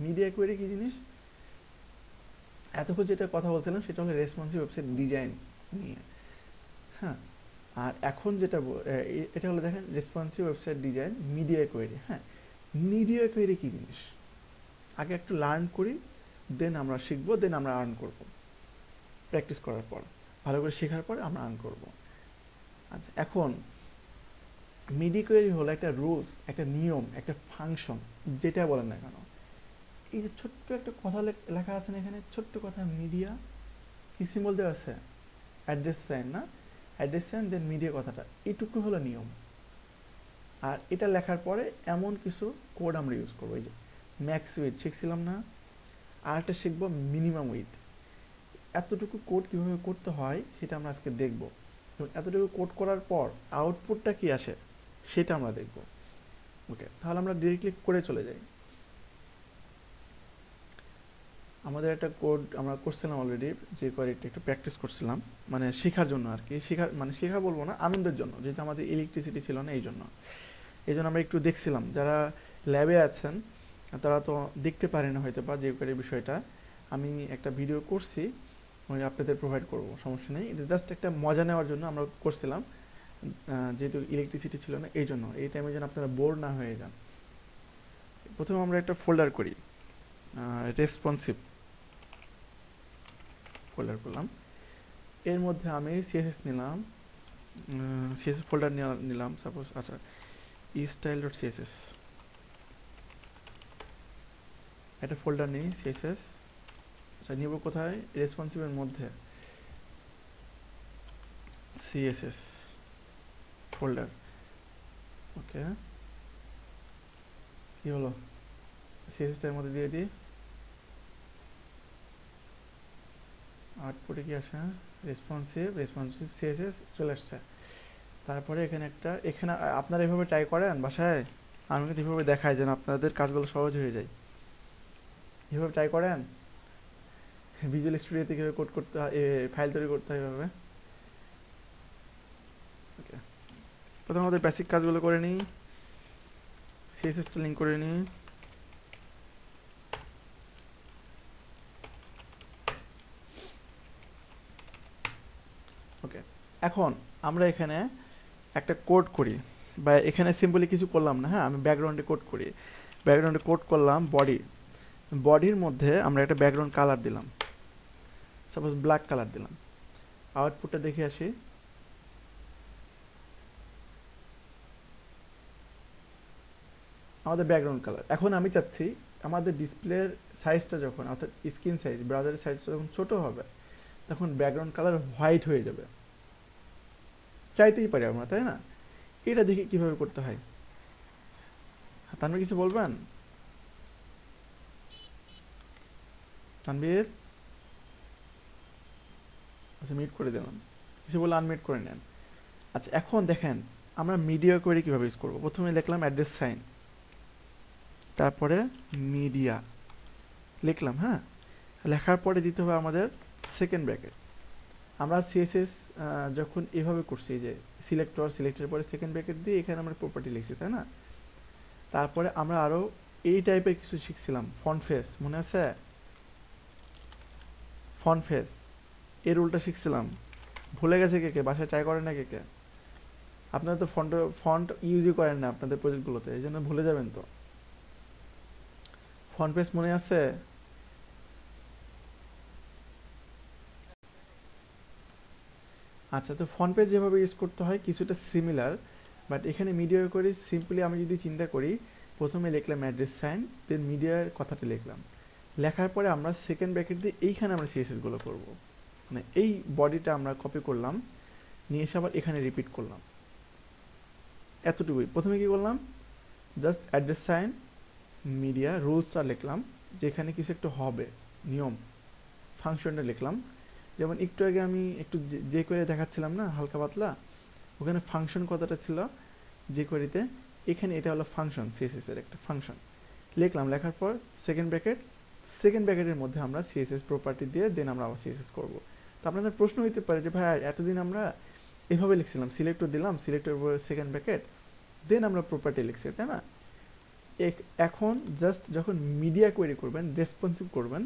মিডিয়া কোয়েরি কি জিনিস? এতক্ষণ যেটা কথা বলছিলাম সেটা হলো রেসপন্সিভ ওয়েবসাইট ডিজাইন নিয়ে। হ্যাঁ, আর এখন যেটা এটা হলো দেখেন responsive website design media query. হ্যাঁ, মিডিয়া কোয়েরি কি জিনিস আগে একটু লার্ন করি, দেন আমরা শিখবো, দেন আমরা আর্ন করব। প্র্যাকটিস করার পর, ভালো করে শেখার পরে আমরা আর্ন করব। আচ্ছা, এখন মিডি কোয়েরি হলো একটা রুলস, একটা নিয়ম, একটা ফাংশন, যেটা বলেন না কেন। এই যে ছোট্ট একটা কথা লেখা আছে না এখানে, ছোট্ট কথা মিডিয়া, কি সিম্বল দেওয়া আছে? অ্যাড্রেস সাইন না? অ্যাড্রেস সাইন দেন মিডিয়া কথাটা, এইটুকু হলো নিয়ম। আর এটা লেখার পরে এমন কিছু কোড আমরা ইউজ করবো। এই যে ম্যাক্স উইথ শিখছিলাম না, আর একটা শিখবো মিনিমাম উইথ। এতটুকু কোড কিভাবে করতে হয় সেটা আমরা আজকে দেখব, এবং এতটুকু কোড করার পর আউটপুটটা কি আসে সেটা আমরা দেখব। ওকে, তাহলে আমরা ডিরেক্টলি করে চলে যাই। আমাদের একটা কোড আমরা করছিলাম অলরেডি, যে কোয়ারিটা একটু প্র্যাকটিস করছিলাম, মানে শেখার জন্য আর কি। শেখার মানে শেখা বলবো না, আনন্দের জন্য, যেহেতু আমাদের ইলেকট্রিসিটি ছিল না, এই জন্য আমরা একটু দেখছিলাম। যারা ল্যাবে আছেন তারা তো দেখতে পারে না হয়তো বা যে কোয়ারির বিষয়টা। আমি একটা ভিডিও করছি, ওই আপনাদের প্রোভাইড করব, সমস্যা নেই। এটা জাস্ট একটা মজা নেওয়ার জন্য আমরা করছিলাম, যেহেতু ইলেকট্রিসিটি ছিল না, এই জন্য এই টাইমে যেন আপনারা বোর না হয়ে যান। প্রথমে আমরা একটা ফোল্ডার করি, রেসপন্সিভ ফোল্ডার করলাম। এর মধ্যে আমি সিএসএস নিলাম, সিএসএস ফোল্ডার নিলাম সাপোজ। আচ্ছা, স্টাইল ডট সিএসএস একটা ফোল্ডার নিই সিএসএস। আচ্ছা, নিব কোথায়? রেসপন্সিভের মধ্যে সিএসএস ফোল্ডার। ওকে, কি হলো? সিএসএসটার মধ্যে দিয়ে দিই, আউটপুটে কি আসে? রেসপন্সিভ সিএসএস চলে আসছে। তারপরে এখানে এখানে আপনারা এভাবে ট্রাই করেন বাসায়, আমি কিন্তু এভাবে দেখাই যেন আপনাদের কাজগুলো সহজ হয়ে যায়। এভাবে ট্রাই করেন, ভিজুয়াল স্টুডিওতে কীভাবে কোড করতে হয়, ফাইল তৈরি করতে হয় এভাবে। ওকে, প্রথমে আমাদের বেসিক কাজগুলো করে নিই, সিএসএসটা লিঙ্ক করে নিই। ওকে, এখন আমরা এখানে একটা কোড করি, বা এখানে সিম্পলি কিছু করলাম না। হ্যাঁ, আমি ব্যাকগ্রাউন্ডে কোড করি। ব্যাকগ্রাউন্ডে কোড করলাম বডির মধ্যে আমরা একটা ব্যাকগ্রাউন্ড কালার দিলাম, সাপোজ ব্ল্যাক কালার দিলাম। আউটপুটটা দেখে আসি। আমাদের ব্যাকগ্রাউন্ড কালার। এখন আমি চাচ্ছি আমাদের ডিসপ্লের সাইজটা যখন, অর্থাৎ স্ক্রিন সাইজ, ব্রাউজারের সাইজটা যখন ছোট হবে তখন ব্যাকগ্রাউন্ড কালার হোয়াইট হয়ে যাবে। চাইতেই পারি আমরা, তাই না? এটা দেখে কিভাবে করতে হয়, তানভীর কিছু বলবেন? তানভীর? আচ্ছা, মিট করে দিলাম, কিছু বলে আনমিট করে নেন। আচ্ছা, এখন দেখেন আমরা মিডিয়া কোয়েরি কিভাবে ইউজ করবো। প্রথমে লিখলাম অ্যাড্রেস সাইন, তারপরে মিডিয়া লিখলাম। হ্যাঁ, লেখার পরে দিতে হবে আমাদের সেকেন্ড ব্র্যাকেট। আমরা সিএসএস যখন এভাবে করছি, যে সিলেক্টের পরে সেকেন্ড ব্র্যাকেট দিয়ে এখানে আমরা প্রপার্টি লিখছি, তাই না? তারপরে আমরা আরো এই টাইপের কিছু শিখছিলাম, ফন্ট ফেস, মনে আছে? ফন্ট ফেস এই রুলটা শিখছিলাম, ভুলে গেছে কে কে? বাসায় ট্রাই করেন না কে কে? আপনারা তো ফন্ট ইউজই করেন না আপনাদের প্রজেক্টগুলোতে, এই জন্য ভুলে যাবেন তো। ফন্ট ফেস মনে আছে? আচ্ছা, তো ফন্ট পেজ যেভাবে ইউজ করতে হয় কিছুটা সিমিলার, বাট এখানে মিডিয়া করি সিম্পলি। আমি যদি চিন্তা করি, প্রথমে লিখলাম অ্যাড্রেস সাইন, দেন মিডিয়ার কথাটা লিখলাম। লেখার পরে আমরা সেকেন্ড ব্র্যাকেট দিয়ে এইখানে আমরা সিএসএস গুলো করব। মানে এই বডিটা আমরা কপি করলাম, নিয়ে এসে আবার এখানে রিপিট করলাম, এতটুকুই। প্রথমে কি করলাম, জাস্ট অ্যাড্রেস সাইন মিডিয়া রুলসটা লিখলাম, যেখানে কিছু একটু হবে নিয়ম, ফাংশনটা লিখলাম। যেমন একটু আগে আমি একটু যে করে দেখাচ্ছিলাম না হালকা পাতলা, ওখানে ফাংশন কথাটা ছিল যে কোয়েরিতে, এখানে এটা হলো ফাংশন, সিএসএস এর একটা ফাংশন লিখলাম, লেখার পর সেকেন্ড ব্র্যাকেট, সেকেন্ড ব্র্যাকেটের মধ্যে আমরা সিএসএস প্রপার্টি দিয়ে দেন আমরা আবার সিএসএস করব। তো আপনাদের প্রশ্ন হইতে পারে যে ভাই এতদিন আমরা এভাবে লিখছিলাম, সিলেক্টর দিলাম, সিলেক্টর উপর সেকেন্ড ব্র্যাকেট দেন আমরা প্রপার্টি লিখছি, তাই না? এখন জাস্ট যখন মিডিয়া কোয়েরি করবেন, রেসপন্সিভ করবেন,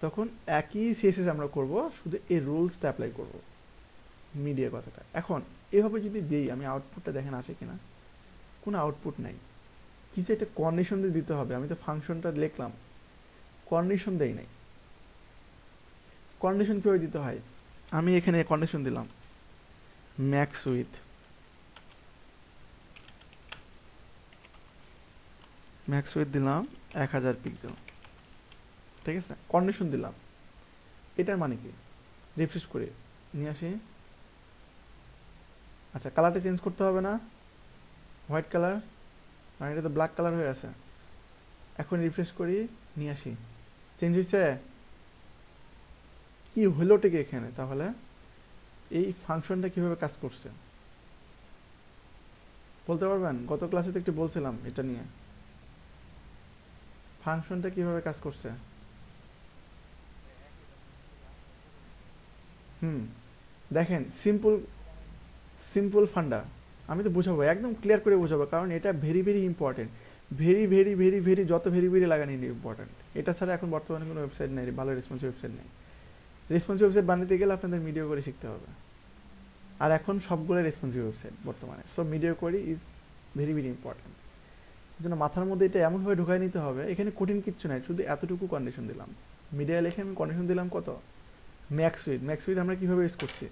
তখন একই সিএসএস আমরা করব, শুধু এই রুলসটা অ্যাপ্লাই করব মিডিয়া কথাটা। এখন এভাবে যদি দিই আমি, আউটপুটটা দেখেন আসে কিনা, কোনো আউটপুট নাই, কিছু একটা কন্ডিশন দিয়ে দিতে হবে। আমি তো ফাংশনটা লিখলাম, কন্ডিশন দেই নাই। কন্ডিশন কিভাবে দিতে হয়, আমি এখানে কন্ডিশন দিলাম ম্যাক্স উইথ, ম্যাক্স উইথ দিলাম 1000 পিক্সেল, ঠিক আছে, কন্ডিশন দিলাম। এটার মানে কি, রিফ্রেশ করে নিয়ে আসি। আচ্ছা, কালারটা চেঞ্জ করতে হবে না, হোয়াইট কালার, মানে এটা তো ব্ল্যাক কালার হয়ে আছে। এখন রিফ্রেশ করি, নিয়ে আসি, চেঞ্জ হয়েছে। কি হলোটা কি এখানে তাহলে, এই ফাংশনটা কিভাবে কাজ করছে বলতে পারবেন? গত ক্লাসে তো একটু বলছিলাম এটা নিয়ে, ফাংশনটা কিভাবে কাজ করছে। হুম, দেখেন সিম্পল, সিম্পল ফান্ডা, আমি তো বুঝাবো, একদম ক্লিয়ার করে বুঝাবো, কারণ এটা very very important. Very very very very যত ভেরি ভেরি লাগানি ইম্পর্টেন্ট। এটা ছাড়া এখন বর্তমানে কোনো ওয়েবসাইট নেই, ভালো রেসপন্সিভ ওয়েবসাইট নেই। রেসপন্সিভ ওয়েবসাইট বানাতে গেলে আপনাদের মিডিয়া করে শিখতে হবে, আর এখন সবগুলো রেসপন্সিভ ওয়েবসাইট বর্তমানে। So media query is very very important. এই জন্য মাথার মধ্যে এটা এমনভাবে ঢুকাই নিতে হবে, এখানে কঠিন কিচ্ছু নাই, শুধু এতটুকু কন্ডিশন দিলাম। মিডিয়া লেখে আমি কন্ডিশন দিলাম কত, ম্যাক্স উইথ। ম্যাক্স উইথ আমরা কীভাবে ইউজ করছি,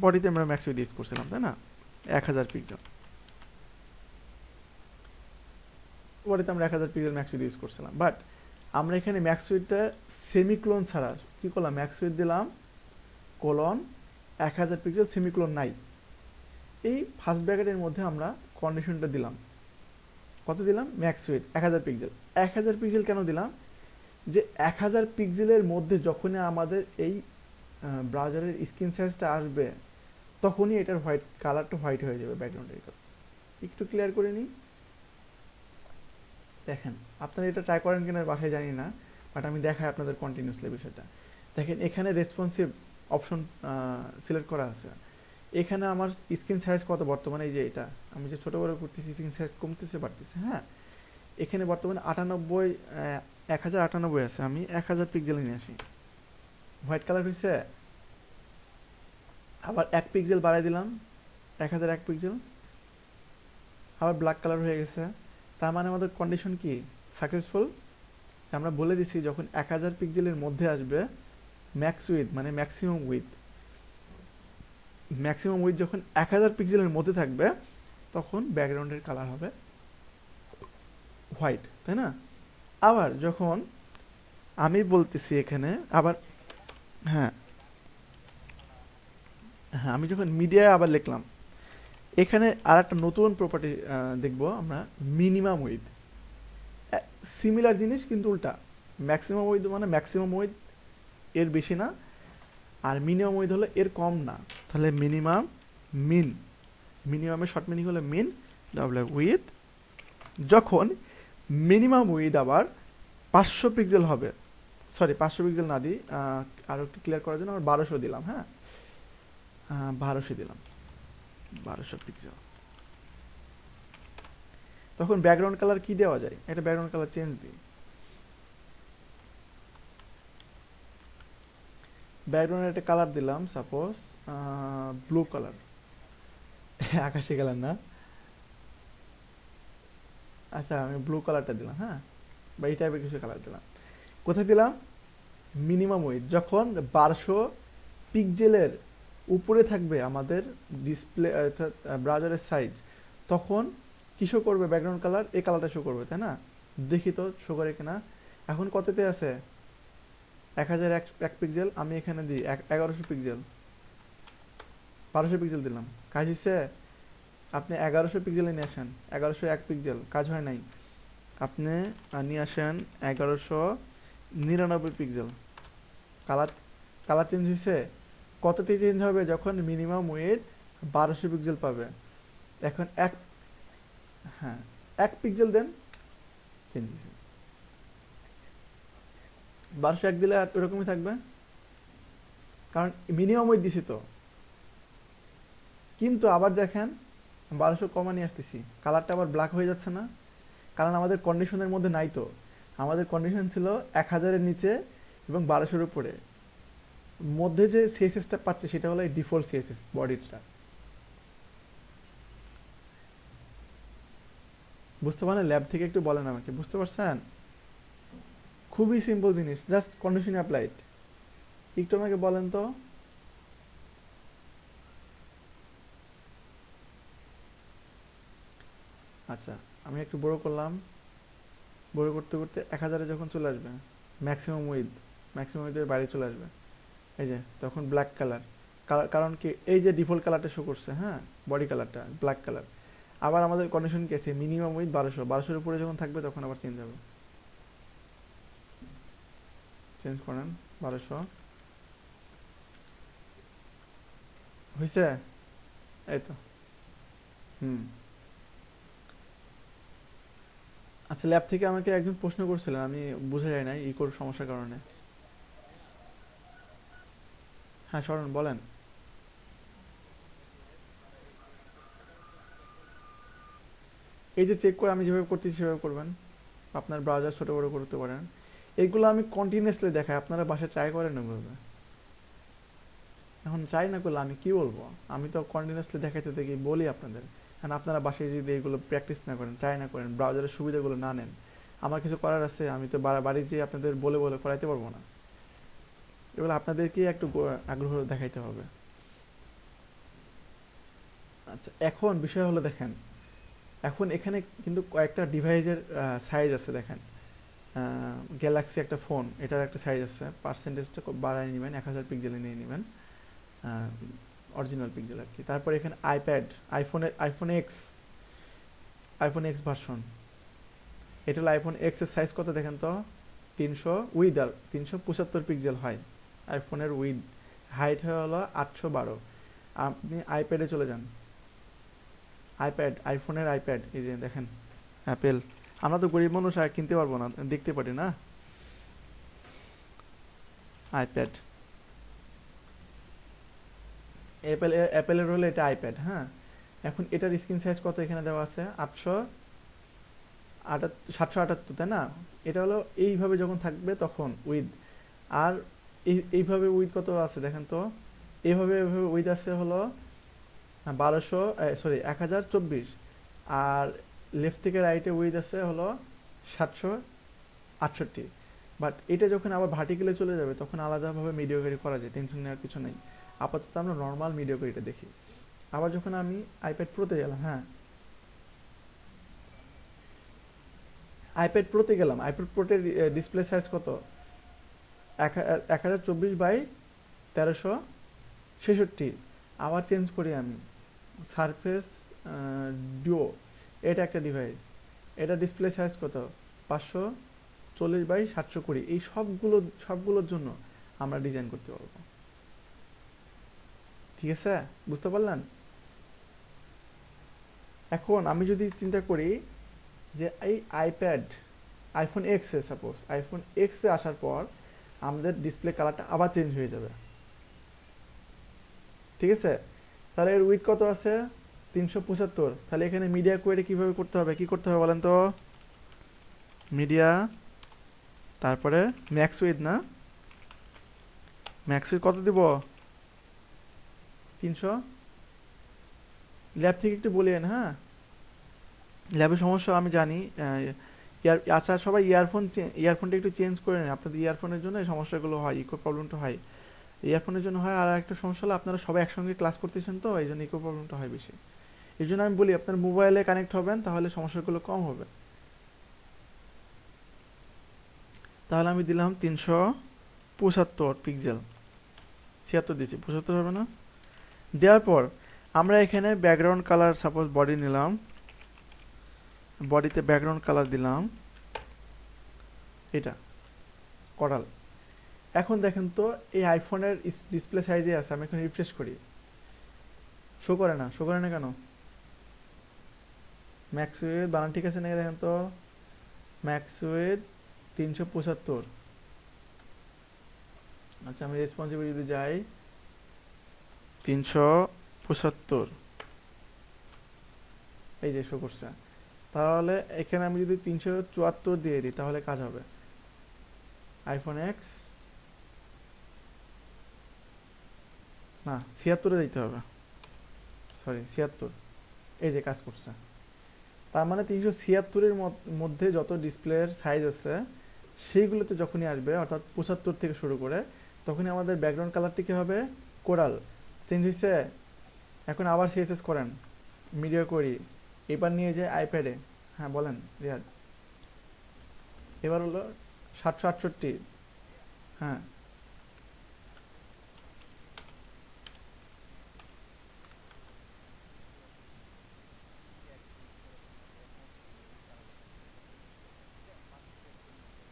বডিতে আমরা ম্যাক্স উইথ ইউজ করছিলাম, তাই না? 1000 পিক্সেল, বডিতে আমরা 1000 পিক্সেল ম্যাক্স উইথ ইউজ করছিলাম। বাট আমরা এখানে ম্যাক্স উইথটা সেমিক্লোন ছাড়া কী করলাম, ম্যাক্স উইথ দিলাম কোলন 1000 পিক্সেল, সেমিক্লোন নাই। এই ফার্স্ট ব্র্যাকেটের মধ্যে আমরা কন্ডিশনটা দিলাম, কত দিলাম, ম্যাক্স উইথ 1000 পিক্সেল। 1000 পিক্সেল কেন দিলাম, যে 1000 পিক্সেলের মধ্যে যখনই আমাদের এই ব্রাউজারের স্ক্রিন সাইজটা আসবে, তখনই এটার হোয়াইট কালারটা হোয়াইট হয়ে যাবে ব্যাকগ্রাউন্ডের। একটু ক্লিয়ার করে নিই, দেখেন আপনারা এটা ট্রাই করেন কিনা বাসায় জানি না, বাট আমি দেখাই আপনাদের কন্টিনিউসলি বিষয়টা। দেখেন এখানে রেসপন্সিভ অপশন সিলেক্ট করা আছে, এখানে আমার স্ক্রিন সাইজ কত বর্তমানে, এই যে এটা আমি যে ছোটো বড়ো করতেছি স্ক্রিন সাইজ কমতেছে বাড়তেছে, হ্যাঁ। এখানে বর্তমানে 1098 আছে, আমি 1000 পিক্সেল নিয়ে আসি, হোয়াইট কালার হয়েছে। আবার 1 পিক্সেল বাড়াই দিলাম, 1001 পিক্সেল, আবার ব্ল্যাক কালার হয়ে গেছে। তার মানে আমাদের কন্ডিশন কি, সাকসেসফুল। আমরা বলে দিছি যখন 1000 পিক্সেলের মধ্যে আসবে ম্যাক্স উইথ, মানে ম্যাক্সিমাম উইথ, ম্যাক্সিমাম উইথ যখন 1000 পিক্সেলের মধ্যে থাকবে, তখন ব্যাকগ্রাউন্ডের কালার হবে হোয়াইট, তাই না? আবার যখন আমি বলতেছি এখানে আবার, হ্যাঁ হ্যাঁ, আমি যখন মিডিয়ায় আবার লিখলাম, এখানে আর একটা নতুন প্রপার্টি দেখব আমরা, মিনিমাম উইথ। সিমিলার জিনিস কিন্তু উল্টা, ম্যাক্সিমাম উইথ মানে ম্যাক্সিমাম উইথ এর বেশি না, আর মিনিমাম উইথ হলো এর কম না। তাহলে মিনিমাম, মিন, মিনিমামের শর্ট মিনিং হলো মিন, ডাবল উইথ। যখন মিনিমাম উইথ আবার 500 পিক্সেল হবে, সরি 500 পিক্সেল না দিই, আরও একটু ক্লিয়ার করার জন্য আমার 1200 দিলাম, হ্যাঁ 1200 দিলাম, 1200 পিক্সেল। তখন ব্যাকগ্রাউন্ড কালার কি দেওয়া যায়, একটা ব্যাকগ্রাউন্ড কালার চেঞ্জ দিই, ব্যাকগ্রাউন্ডের একটা কালার দিলাম সাপোজ ব্লু কালার, আকাশি কালার না, আচ্ছা আমি ব্লু কালারটা দিলাম, হ্যাঁ, বা এই টাইপের কিছু কালার দিলাম। কোথায় দিলাম, মিনিমাম উইথ যখন 1200 পিক্সেলের উপরে থাকবে আমাদের ডিসপ্লে অর্থাৎ ব্রাউজারের সাইজ, তখন কি শো করবে ব্যাকগ্রাউন্ড কালার, এই কালারটা শো করবে, তাই না? দেখি তো শো করে কিনা। এখন কততে আছে, 1001 পিক্সেল, আমি এখানে দিই 1100 পিক্সেল, 1200 পিক্সেল দিলাম, কাজ হচ্ছে। আপনি 1100 পিক্সেলে নিয়ে আসেন, 1101 পিক্সেল, কাজ হয় নাই। আপনি নিয়ে আসেন 1199 পিক্সেল, কালার, কালার চেঞ্জ হয়েছে। কততে চেঞ্জ হবে? যখন মিনিমাম উইথ 1200 পিক্সেল পাবে। এখন এক, হ্যাঁ, 1 পিক্সেল দেন, চেঞ্জ হয়েছে। 1201 দিলে আর ওরকমই থাকবে, কারণ মিনিমাম উইথ দিছি তো। কিন্তু আবার দেখেন 1200 কমা নিয়ে আসতেছি, কালারটা আবার ব্ল্যাক হয়ে যাচ্ছে না? কারণ আমাদের কন্ডিশনের মধ্যে নাই তো। আমাদের কন্ডিশন ছিল 1000-এর নিচে এবং 1200-এর উপরে। মধ্যে যে সিএসএসটা পাচ্ছে সেটা হলো এই ডিফল্ট সিএসএস বডিটা। বুঝতে পারলেন? ল্যাব থেকে একটু বলেন আমাকে, বুঝতে পারছেন? খুবই সিম্পল জিনিস, জাস্ট কন্ডিশন অ্যাপ্লাইড। একটু আমাকে বলেন তো। আচ্ছা, আমি একটু বড় করলাম, বড় করতে করতে 1000-এ যখন চলে আসবে, ম্যাক্সিমাম উইথ, ম্যাক্সিমাম উইথের বাইরে চলে আসবে, এই যে তখন ব্ল্যাক কালার। কারণ কি, এই যে ডিফল্ট কালারটা শো করছে, হ্যাঁ, বডি কালারটা ব্ল্যাক কালার। আবার আমাদের কন্ডিশন কি আছে? মিনিমাম উইথ 1200, 1200-এর উপরে যখন থাকবে তখন আবার চেঞ্জ হবে। চেঞ্জ করেন, 1200 হয়েছে? এই তো। হুম। আচ্ছা, ল্যাব থেকে আমাকে একজন প্রশ্ন করছিলেন, আমি বুঝে যাই নাই ইকোর সমস্যার কারণে। হ্যাঁ শরণ, বলেন। এই যে চেক করে আমি যেভাবে করতেছি সেভাবে করবেন। আপনার ব্রাউজার ছোট বড় করতে পারেন। এইগুলো আমি কন্টিনিউয়াসলি দেখাই, আপনারা বাসায় ট্রাই করেন ওগুলো। এখন ট্রাই না করলে আমি কি বলবো? আমি তো কন্টিনিউয়াসলি দেখাইতে থাকি, বলি আপনাদের। আর আপনারা বাসায় যদি এগুলো প্র্যাকটিস না করেন, ট্রাই না করেন, ব্রাউজারের সুবিধাগুলো না নেন, আমার কিছু করার আছে? আমি তো বাড়ি যেয়ে আপনাদের বলে বলে করাইতে পারবো না। এগুলো আপনাদেরকেই একটু আগ্রহ দেখাইতে হবে। আচ্ছা, এখন বিষয় হলো দেখেন, এখন এখানে কিন্তু কয়েকটা ডিভাইসের সাইজ আছে দেখেন। গ্যালাক্সি একটা ফোন, এটার একটা সাইজ আছে, পার্সেন্টেজটা বাড়ায় নেবেন, 1000 পিক্সেলে নিয়ে নেবেন, অরিজিনাল পিক্সেল আর কি। তারপর এখানে আইপ্যাড, আইফোন এক্স ভার্সন, এটা হলো আইফোন এক্স এর সাইজ কত দেখেন তো? 375 পিক্সেল হয় আইফোনের উইড। হাইট হলো 812। আপনি আইপ্যাডে চলে যান, আইফোনের আইপ্যাড, এই যে দেখেন, অ্যাপেল। আমরা তো গরিব মানুষ, আর কিনতে পারবো না, দেখতে পারি না। আইপ্যাড, অ্যাপেলের হলে এটা আইপ্যাড, হ্যাঁ। এখন এটার স্ক্রিন সাইজ কত এখানে দেওয়া আছে? 778, তাই না? এটা হলো এইভাবে যখন থাকবে তখন উইথ। আর এইভাবে উইথ কত আছে দেখেন তো? এইভাবে এইভাবে উইথ আছে হলো 1200, সরি 1024। আর লেফট থেকে রাইটে উইথ আছে হলো 768। বাট এটা যখন আবার ভার্টিক্যালে চলে যাবে তখন আলাদাভাবে মিডিওগ্রাফি করা যায়, টেনশন নেওয়ার কিছু নেই। আপাতত আমরা নর্মাল মিডিওগ্রাফিটা দেখি। আবার যখন আমি আইপ্যাড প্রোতে গেলাম, হ্যাঁ, আইপ্যাড প্রোটের ডিসপ্লে সাইজ কত? 1024 বাই 1366। আবার চেঞ্জ করি আমি, সারফেস ডিও, এটা একটা ডিভাইস, এটা ডিসপ্লে সাইজ কত? 540 বাই 720। এই সবগুলোর জন্য আমরা ডিজাইন করতে পারবো। ঠিক আছে, বুঝতে পারলেন? এখন আমি যদি চিন্তা করি যে এই আইপ্যাড, আইফোন এক্স এ, সাপোজ আইফোন এক্স এ আসার পর আমাদের ডিসপ্লে কালারটা আবার চেঞ্জ হয়ে যাবে। ঠিক আছে, তাহলে এর উইথ কত আছে? 375। তাহলে এখানে মিডিয়া কোয়ারি কিভাবে করতে হবে, কি করতে হবে বলেন তো? মিডিয়া, তারপরে ম্যাক্স উইথ, না? ম্যাক্স উইথ কত দিব? 300। ল্যাব থেকে একটু বলিয়েন, হ্যাঁ। ল্যাবের সমস্যা আমি জানি। আচ্ছা, সবাই ইয়ারফোনটা একটু চেঞ্জ করে নেন, আপনাদের ইয়ারফোনের জন্য এই সমস্যাগুলো হয়, ইকো প্রবলেমটা হয়। ইয়ারফোনের জন্য হয়। আর একটা সমস্যা হলো আপনারা সবাই একসঙ্গে ক্লাস করতেছেন তো, এই জন্য ইকো প্রবলেমটা হয় বেশি। এই জন্য আমি বলি আপনার মোবাইলে কানেক্ট হবেন, তাহলে সমস্যাগুলো কম হবে। তাহলে আমি দিলাম 375 পিক্সেল, 76 দিচ্ছি, 75 হবে না? দেওয়ার পর আমরা এখানে ব্যাকগ্রাউন্ড কালার, সাপোজ বডি নিলাম, বডিতে ব্যাকগ্রাউন্ড কালার দিলাম এটা করাল। এখন দেখেন তো এই আইফোনের ডিসপ্লে সাইজে আছে, আমি এখন রিফ্রেশ করি, শো করে না, শো করে না কেন? ম্যাক্স উইথ বানান ঠিক আছে নাকি দেখেন তো। Max with 375। আচ্ছা আমি রেসপন্সিবল যদি যাই 375, এই যে শো করছে। তাহলে এখানে আমি যদি 374 দিয়ে দিই তাহলে কাজ হবে। আইফোন এক্স, না 76-এ দিতে হবে, সরি 76, এই যে কাজ করছে। তার মানে 376-এর মধ্যে যত ডিসপ্লের সাইজ আছে সেইগুলোতে যখনই আসবে, অর্থাৎ 75 থেকে শুরু করে, তখনই আমাদের ব্যাকগ্রাউন্ড কালারটি কি হবে, কোরাল চেঞ্জ হয়েছে। এখন আবার সিএসএস করেন, মিডিয়া করি, এবার নিয়ে যায় আইপ্যাডে। হ্যাঁ বলেন রিয়াদ। এবার হলো 768। হ্যাঁ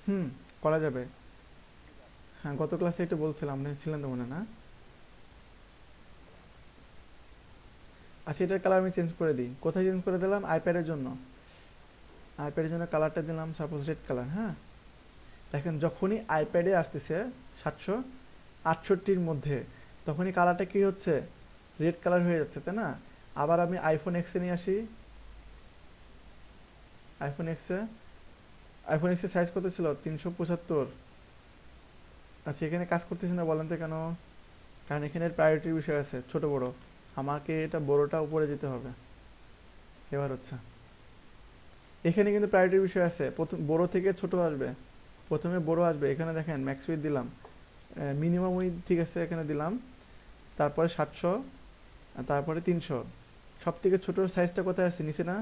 হুম, করা যাবে। হ্যাঁ গত ক্লাসে একটু বলছিলাম, আপনি ছিলেন তো মনে, না? আচ্ছা এটার কালার আমি চেঞ্জ করে দিই, কোথায় চেঞ্জ করে দিলাম, আইপ্যাডের জন্য। আইপ্যাডের জন্য কালারটা দিলাম সাপোজ রেড কালার। হ্যাঁ দেখেন যখনই আইপ্যাডে আসতেছে 768-র মধ্যে, তখনই কালারটা কি হচ্ছে, রেড কালার হয়ে যাচ্ছে, তাই না? আবার আমি আইফোন এক্সে নিয়ে আসি। আইফোন এক্সে, আইফোন এক্সের সাইজ কত ছিল, 375। আচ্ছা এখানে কাজ করতেছি না বলেন তো কেন? কারণ এখানে প্রায়োরিটির বিষয় আছে, ছোট বড়, আমাকে এটা বড়টা উপরে যেতে হবে। এবার হচ্ছে এখানে কিন্তু প্রায়োরিটির বিষয় আছে, প্রথম বড় থেকে ছোট আসবে, প্রথমে বড় আসবে। এখানে দেখেন ম্যাক্স উইথ দিলাম, মিনিমাম উইথ ঠিক আছে এখানে দিলাম, তারপরে 700, তারপরে 300। সব থেকে ছোট সাইজটা কোথায় আছে, নিচে না?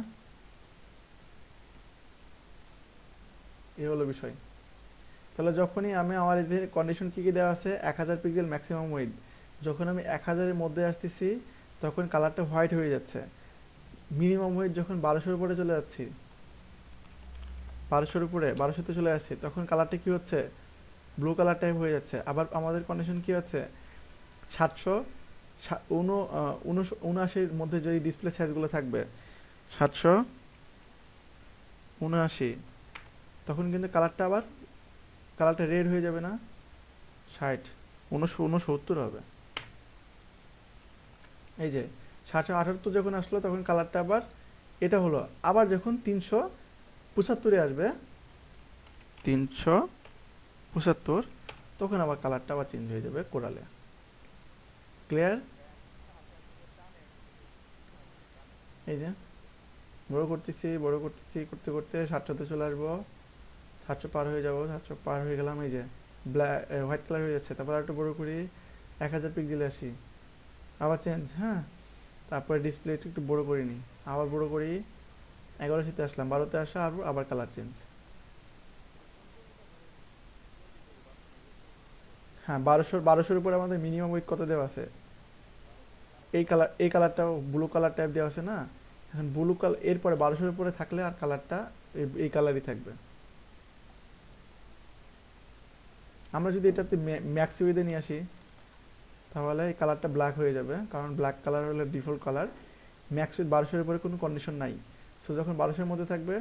এই হলো বিষয়। তাহলে যখনই আমি আমার এদের কন্ডিশন কি কি দেওয়া আছে, 1000 পিক্সেল ম্যাক্সিমাম উইথ, যখন আমি 1000-এর মধ্যে আসতেছি তখন কালারটা হোয়াইট হয়ে যাচ্ছে। মিনিমাম উইথ যখন 1200-এর উপরে চলে যাচ্ছি, 1200-এর উপরে 1200-তে চলে আসছি, তখন কালারটা কি হচ্ছে, ব্লু কালার টাইপ হয়ে যাচ্ছে। আবার আমাদের কন্ডিশন কি আছে, 700 79-এর মধ্যে যদি ডিসপ্লে সাইজগুলো থাকবে, 779, তখন কিন্তু কালারটা আবার, কালারটা রেড হয়ে যাবে না, 60 69 হবে। এই যে 778 যখন আসলো তখন কালারটা আবার এটা হলো। আবার যখন 375-এ আসবে, 375, তখন আবার কালারটা আবার চেঞ্জ হয়ে যাবে কোরালে। ক্লিয়ার? এই যে বড় করতেছি, বড় করতেছি, করতে করতে 700-তে চলে আসবো, 700 পার হয়ে যাবো, 700 পার হয়ে গেলাম, এই যে ব্ল্যাক হোয়াইট কালার হয়ে যাচ্ছে। তারপর একটু বড় করি, 1000 পিক্সেলে আসি, আবার চেঞ্জ। হ্যাঁ তারপরে ডিসপ্লে একটু বড় করে নিই, আবার বড় করি, 1100-তে আসলাম, 12-তে আসা, আর আবার কালার চেঞ্জ। হ্যাঁ 1200-র উপরে আমাদের মিনিমাম উইথ কত দেওয়া আছে, এই কালার, এই কালারটাও ব্লু কালার টাইপ দেওয়া আছে না? এখন ব্লু কালার এরপরে 1200-এর উপরে থাকলে আর কালারটা এই কালারই থাকবে। আমরা যদি এটাতে ম্যাক্স উইথে নিয়ে আসি তাহলে এই কালারটা ব্ল্যাক হয়ে যাবে, কারণ ব্ল্যাক কালার হলো ডিফল্ট কালার। ম্যাক্স উইথ 1200-এর উপরে কোনো কন্ডিশন নাই। সো যখন 1200-এর মধ্যে থাকবে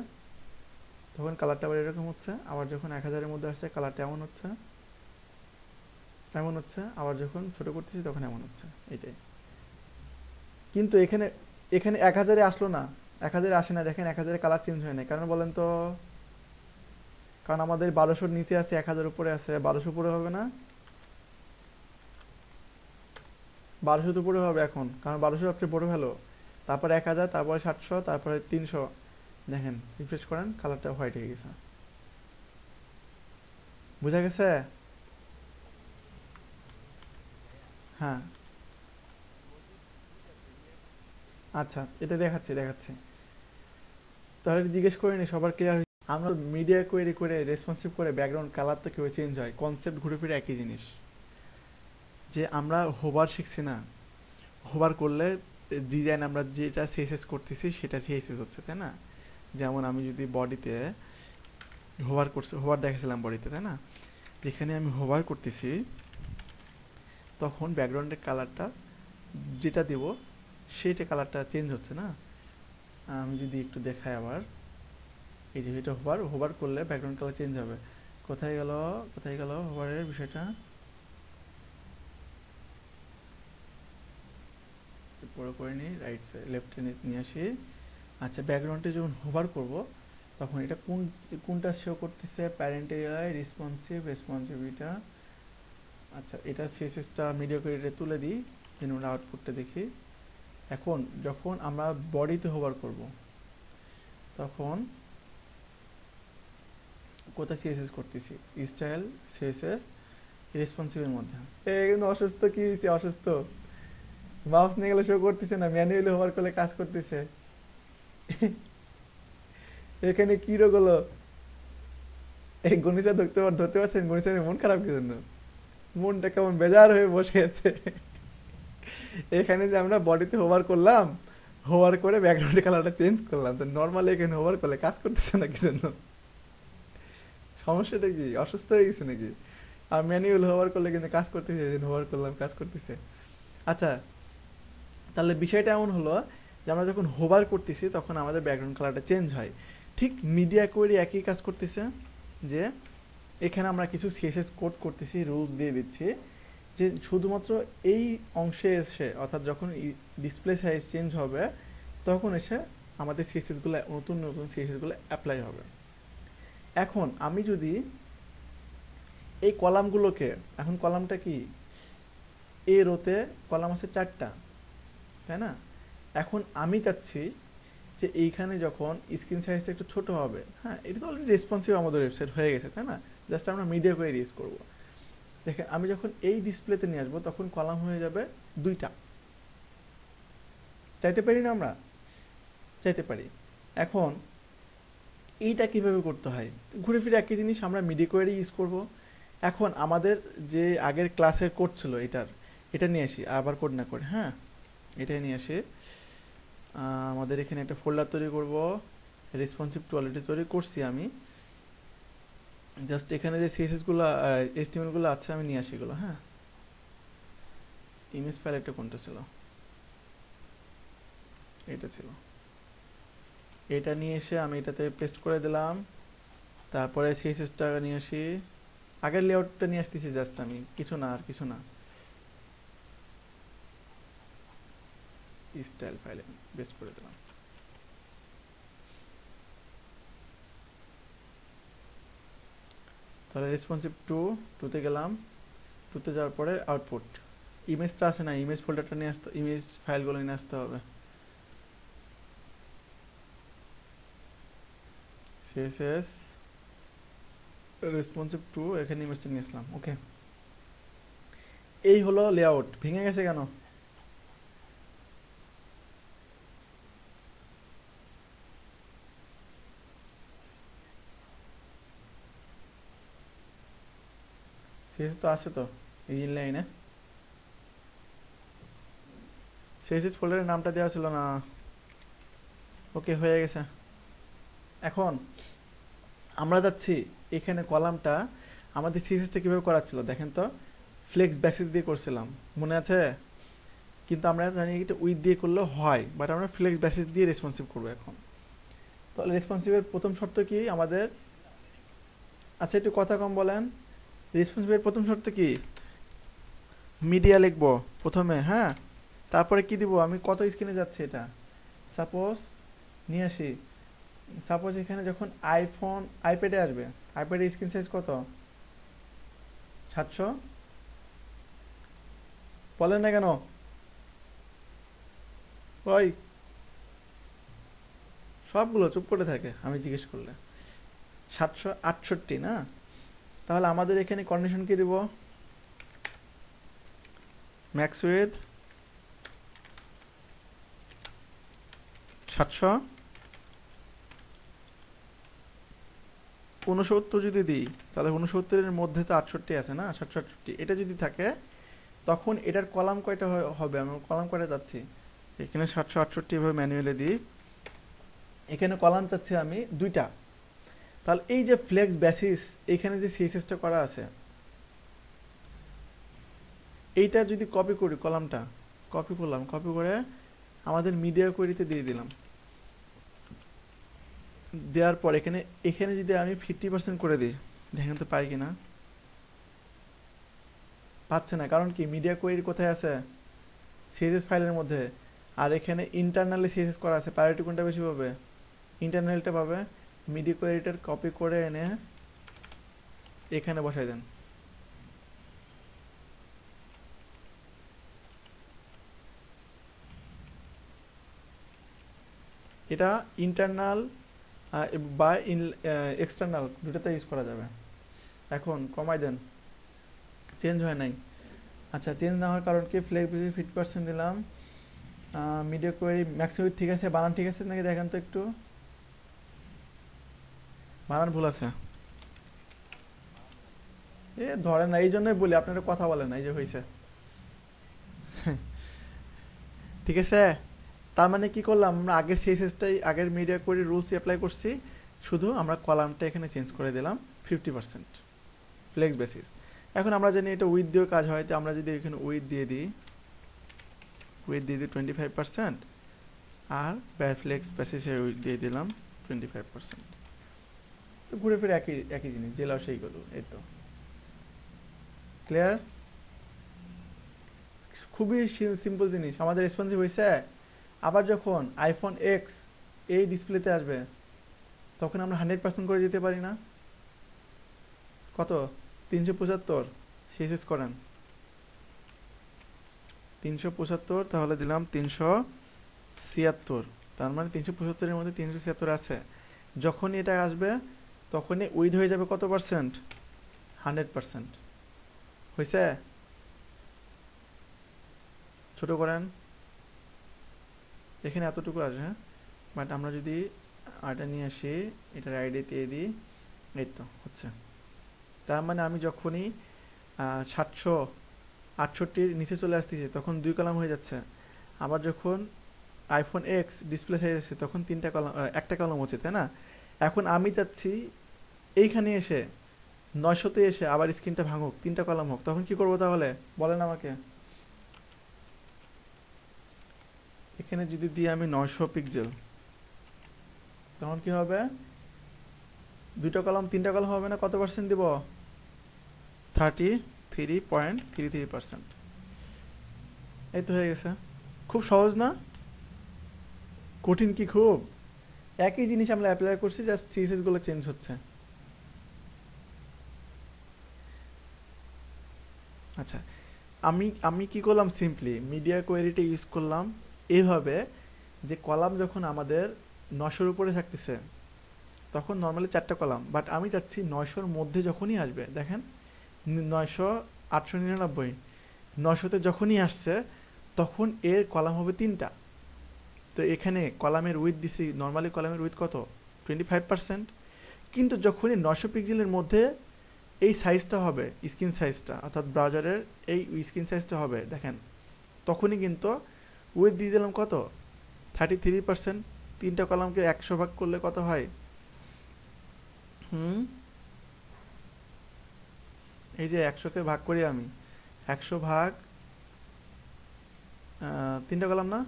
তখন কালারটা আবার এরকম হচ্ছে, আবার যখন 1000-এর মধ্যে আসছে কালারটা এমন হচ্ছে, এমন হচ্ছে, আবার যখন ছোট করতেছি তখন এমন হচ্ছে, এইটাই। কিন্তু এখানে, এখানে 1000-এ আসলো না, 1000-এ আসে না, দেখেন 1000-এ কালার চেঞ্জ হয় না, কারণ বলেন তো? কারণ আমাদের 1200-র নিচে আছে, 1000 উপরে আছে, 1200 উপরে হবে না, 1200 উপরে হবে এখন, কারণ 1200 সবচেয়ে বড় ভ্যালু। তারপর 1000, তারপরে 700, তারপরে 300। দেখেন রিফ্রেশ করেন, কালারটা হোয়াইট হয়ে গেছে। বুঝা গেছে? হ্যাঁ আচ্ছা এটা দেখাচ্ছি, দেখাচ্ছি। তাহলে জিজ্ঞেস করে নি সবার ক্লিয়ার হয়েছে? আমরা মিডিয়া কোয়েরি করে রেসপন্সিভ করে ব্যাকগ্রাউন্ড কালার তো কেউ চেঞ্জ হয়, কনসেপ্ট ঘুরে ফিরে একই জিনিস। যে আমরা হোভার শিখছি না, হোভার করলে ডিজাইন আমরা যেটা সিএসএস করতেছি সেটা সিএসএস হচ্ছে, তাই না? যেমন আমি যদি বডিতে হোভার করছি, হোভার দেখেছিলাম বডিতে, তাই না? যেখানে আমি হোভার করতেছি তখন ব্যাকগ্রাউন্ডের কালারটা যেটা দেব সেইটা কালারটা চেঞ্জ হচ্ছে না। আমি যদি একটু দেখাই আবার, এই যে এটা হোভার হোভার করলে ব্যাকগ্রাউন্ড কালার চেঞ্জ হবে। কোথায় গেল, কোথায় গেল হোভারের বিষয়টা, বড় করে নিই, রাইট সাইড লেফটে নিয়ে আসি। আচ্ছা, ব্যাকগ্রাউন্ডে যখন হোভার করব তখন এটা কোনটা শো করতেছে, প্যারেন্ট এআই রেসপন্সিভ রেসপন্সিভিটা। আচ্ছা, এটা সিএসএসটা মিডিয়া কোয়ালিটি তুলে দিই, দেন আমরা আউটপুটটা দেখি। এখন যখন আমরা বডিতে হোভার করব তখন কোথায় সিএসএস করতেছি, স্টাইল সিএসএস রেসপন্সিভের মধ্যে। এই কিন্তু অসুস্থ, কি হয়েছে অসুস্থ, মাউস নিয়ে গেলে শো করতেছে না, ম্যানুয়ালি হোভার করলে কাজ করতেছে। এখানে কি রোগ হলো, এই গণিসা ধরতে পারছেন, গণিসের মন খারাপ কি জন্য, মনটা কেমন বেজার হয়ে বসে আছে। এখানে যে আমরা বডিতে হোভার করলাম, হোভার করে ব্যাকগ্রাউন্ডের কালারটা চেঞ্জ করলাম, তো নর্মালি এখানে হোভার করলে কাজ করতেছে না কি জন্য, সমস্যাটা কি, অসুস্থ হয়ে গেছে নাকি? আর ম্যানুয়াল হোভার করলে কিন্তু কাজ করতেছে, হোভার করলাম কাজ করতেছে। আচ্ছা, তাহলে বিষয়টা এমন হলো যে আমরা যখন হোভার করতেছি তখন আমাদের ব্যাকগ্রাউন্ড কালারটা চেঞ্জ হয়। ঠিক মিডিয়া কোয়েরি একই কাজ করতেছে, যে এখানে আমরা কিছু সিএসএস কোড করতেছি, রুলস দিয়ে দিচ্ছি যে শুধুমাত্র এই অংশে এসে, অর্থাৎ যখন ডিসপ্লে সাইজ চেঞ্জ হবে তখন এসে আমাদের সিএসএসগুলো, নতুন নতুন সিএসএসগুলো অ্যাপ্লাই হবে। এখন আমি যদি এই কলামগুলোকে, এখন কলামটা কি, এ রোতে কলাম আছে 4টা, তাই না? এখন আমি চাচ্ছি যে এইখানে যখন স্ক্রিন সাইজটা একটু ছোট হবে, হ্যাঁ এটা তো অলরেডি রেসপন্সিভ আমাদের ওয়েবসাইট হয়ে গেছে, তাই না? জাস্ট আমরা মিডিয়া কোয়েরি ইউজ করবো। দেখেন, আমি যখন এই ডিসপ্লেতে নিয়ে আসবো তখন কলাম হয়ে যাবে 2টা। চাইতে পারি না আমরা? চাইতে পারি। এখন এইটা কিভাবে করতে হয়, ঘুরে ফিরে একই জিনিস, আমরা মিডিয়া কোয়েরি ইউজ করব। এখন আমাদের যে আগের ক্লাসের কোড ছিল এটার, এটা নিয়ে আসি, আবার কোড না করে, হ্যাঁ এটাই নিয়ে আসি। আমাদের এখানে একটা ফোল্ডার তৈরি করব, রেসপন্সিভ টু অলরেডি তৈরি করছি আমি। জাস্ট এখানে যে সিএসএস গুলো, এইচটিএমএল গুলো আছে আমি নিয়ে আসি এগুলো, হ্যাঁ। ইমেজ ফাইল একটা কোনটা ছিল, এটা ছিল, এটা নিয়ে এসে আমি এটাতে পেস্ট করে দিলাম। তারপরে সিএসএসটা নিয়ে আসি, আগের লেআউটটা নিয়ে আসতেছি জাস্ট আমি, কিছু না আর কিছু না। স্টাইল ফাইলে পেস্ট করে দিলাম। তাহলে রেসপন্সিভ টুতে গেলাম, টুতে যাওয়ার পরে আউটপুট, ইমেজটা আসে না, ইমেজ ফোল্ডারটা নিয়ে আসতে, ইমেজ ফাইলগুলো নিয়ে আসতে হবে। সিএসএস রেসপন্সিভ টু, এখানে ইমেজটা নিয়ে আসলাম, ওকে। এই হলো লেআউট, ভেঙে গেছে কেন? সিএসএস তো আছে তো এই ইনলাইনে, সিএসএস ফোল্ডারের নামটা দেওয়া ছিল না, ওকে হয়ে গেছে। এখন আমরা যাচ্ছি এখানে কলামটা, আমাদের সিএসএসটা কীভাবে করা ছিল দেখেন তো, ফ্লেক্স বেসিস দিয়ে করছিলাম, মনে আছে? কিন্তু আমরা জানি এটা উইথ দিয়ে করলেও হয়, বাট আমরা ফ্লেক্স বেসিস দিয়ে রেসপন্সিভ করবো এখন। তাহলে রেসপন্সিভের প্রথম শর্ত কি আমাদের, আচ্ছা একটু কথা কম বলেন, রেসপন্সিভের প্রথম শর্ত কি, মিডিয়া লিখবো প্রথমে, হ্যাঁ। তারপরে কি দিব, আমি কত স্ক্রিনে যাচ্ছে এটা, সাপোজ নিয়ে আসি, সাপোজ এখানে যখন আইফোন আইপ্যাডে আসবে, আইপ্যাডের স্ক্রিন সাইজ কত, 700, বলেন না কেন, ওই সবগুলো চুপ করে থাকে আমি জিজ্ঞেস করলে, 768 না? তাহলে আমাদের এখানে কন্ডিশন কি দিব, ম্যাক্স উইথ 769 যদি দিই, তাহলে 69-এর মধ্যে তো 68 আছে না, 768, এটা যদি থাকে তখন এটার কলাম কয়টা হবে, আমি কলাম কয়টা যাচ্ছি, এখানে 768 এভাবে ম্যানুয়ালি দিই, এখানে কলাম চাচ্ছি আমি 2টা। তাহলে এই যে ফ্লেক্স বেসিস, এখানে যে সিএসএসটা করা আছে, এইটা যদি কপি করি, কলামটা কপি করলাম, কপি করে আমাদের মিডিয়া কোয়েরিতে দিয়ে দিলাম। দেওয়ার পর এখানে এখানে যদি আমি 50% করে দিই, দেখেন তো পাই কিনা। পাচ্ছে না, কারণ কি মিডিয়া কোয়েরি কোথায় আছে, সিএসএস ফাইলের মধ্যে। আর এখানে ইন্টারনালি সিএসএস করা আছে, প্রায়োরিটি কোনটা বেশি পাবে, ইন্টারনালটা পাবে। মিডিয়া কোয়েরিটার কপি করে এনে এখানে বসাই দেন। এটা ইন্টারনাল বা এক্সটার্নাল দুটাতে ইউজ করা যাবে। এখন কমাই দেন, চেঞ্জ হয় নাই। আচ্ছা, চেঞ্জ না হওয়ার কারণ কি, ফ্লেক্সিবিলিটি 50% দিলাম। মিডিয়া কোয়েরি ম্যাক্সিমাম ঠিক আছে, বানান ঠিক আছে নাকি দেখেন তো একটু। বানান ভুল আছে, এ ধরেন না, এই জন্যই বলি আপনারা কথা বলেন না, এই যে হয়েছে। ঠিক আছে, তার মানে কি করলাম আমরা, আগের সিএসএসটাই, আগের মিডিয়া কোয়েরি রুলস অ্যাপ্লাই করছি, শুধু আমরা কলামটা এখানে চেঞ্জ করে দিলাম 50% ফ্লেক্স বেসিস। এখন আমরা জানি এটা উইথ দিয়েও কাজ হয়, তো আমরা যদি এখানে উইথ দিয়ে দিই, উইথ দিয়ে দিই 25%, আর ফ্লেক্স বেসিসে উইথ দিয়ে দিলাম 25%। তো ঘুরে ফিরে একই একই জিনিস, জেলাও সেইগুলো, এই তো ক্লিয়ার। খুবই সিম্পল জিনিস, আমাদের রেসপন্সিভ হয়েছে। আবার যখন আইফোন এক্স এই ডিসপ্লেতে আসবে, তখন আমরা 100% করে দিতে পারি না। কত, 375 শেষ করেন, 375, তাহলে দিলাম 376। তার মানে 375-এর মধ্যে 376 আছে। যখনই এটা আসবে তখনই উইথ হয়ে যাবে কত পার্সেন্ট, 100%। হয়েছে, ছোট করেন, এখানে এতটুকু আসে, হ্যাঁ। বাট আমরা যদি এটা নিয়ে আসি, এটার আইডি দিয়ে দিই, এই তো হচ্ছে। তার মানে আমি যখনই 768-র নিচে চলে আসতেছি তখন 2 কলাম হয়ে যাচ্ছে। আবার যখন আইফোন এক্স ডিসপ্লে হয়ে যাচ্ছে তখন 3টা কলাম, একটা কলাম হচ্ছে, তাই না। এখন আমি চাচ্ছি এইখানে এসে 900-তে এসে আবার স্ক্রিনটা ভাঙুক, 3টা কলাম হোক, তখন কি করবো তাহলে বলেন আমাকে। এখানে যদি দিই আমি 900 পিক্সেল, তখন কি হবে, 2টা কলাম 3টা কলাম হবে না, কত পার্সেন্ট দিব, 33.33%। এই তো হয়ে গেছে, খুব সহজ না, কঠিন কি খুব। একই জিনিস আমরা অ্যাপ্লাই করছি, জাস্ট সিএসএস গুলো চেঞ্জ হচ্ছে। আচ্ছা, আমি আমি কি করলাম, সিম্পলি মিডিয়া কোয়েরিটা ইউজ করলাম এইভাবে, যে কলাম যখন আমাদের 900-র উপরে থাকতেছে তখন নর্মালি 4টা কলাম, বাট আমি চাচ্ছি 900-র মধ্যে যখনই আসবে, দেখেন 900, 899, 900-তে যখনই আসছে তখন এর কলাম হবে 3টা। তো এখানে কলামের উইথ দিছি, নর্মালি কলামের উইথ কত, 25%। কিন্তু যখনই 900 পিক্সেলের মধ্যে এই সাইজটা হবে, স্ক্রিন সাইজটা অর্থাৎ ব্রাউজারের এই স্ক্রিন সাইজটা হবে, দেখেন তখনই কিন্তু উইথ দিয়ে দিলাম কত, 33%। 3টা কলামকে 100 ভাগ করলে কত হয়, হুম, এই যে 100-কে ভাগ করি আমি, 100 ভাগ 3টা কলাম না,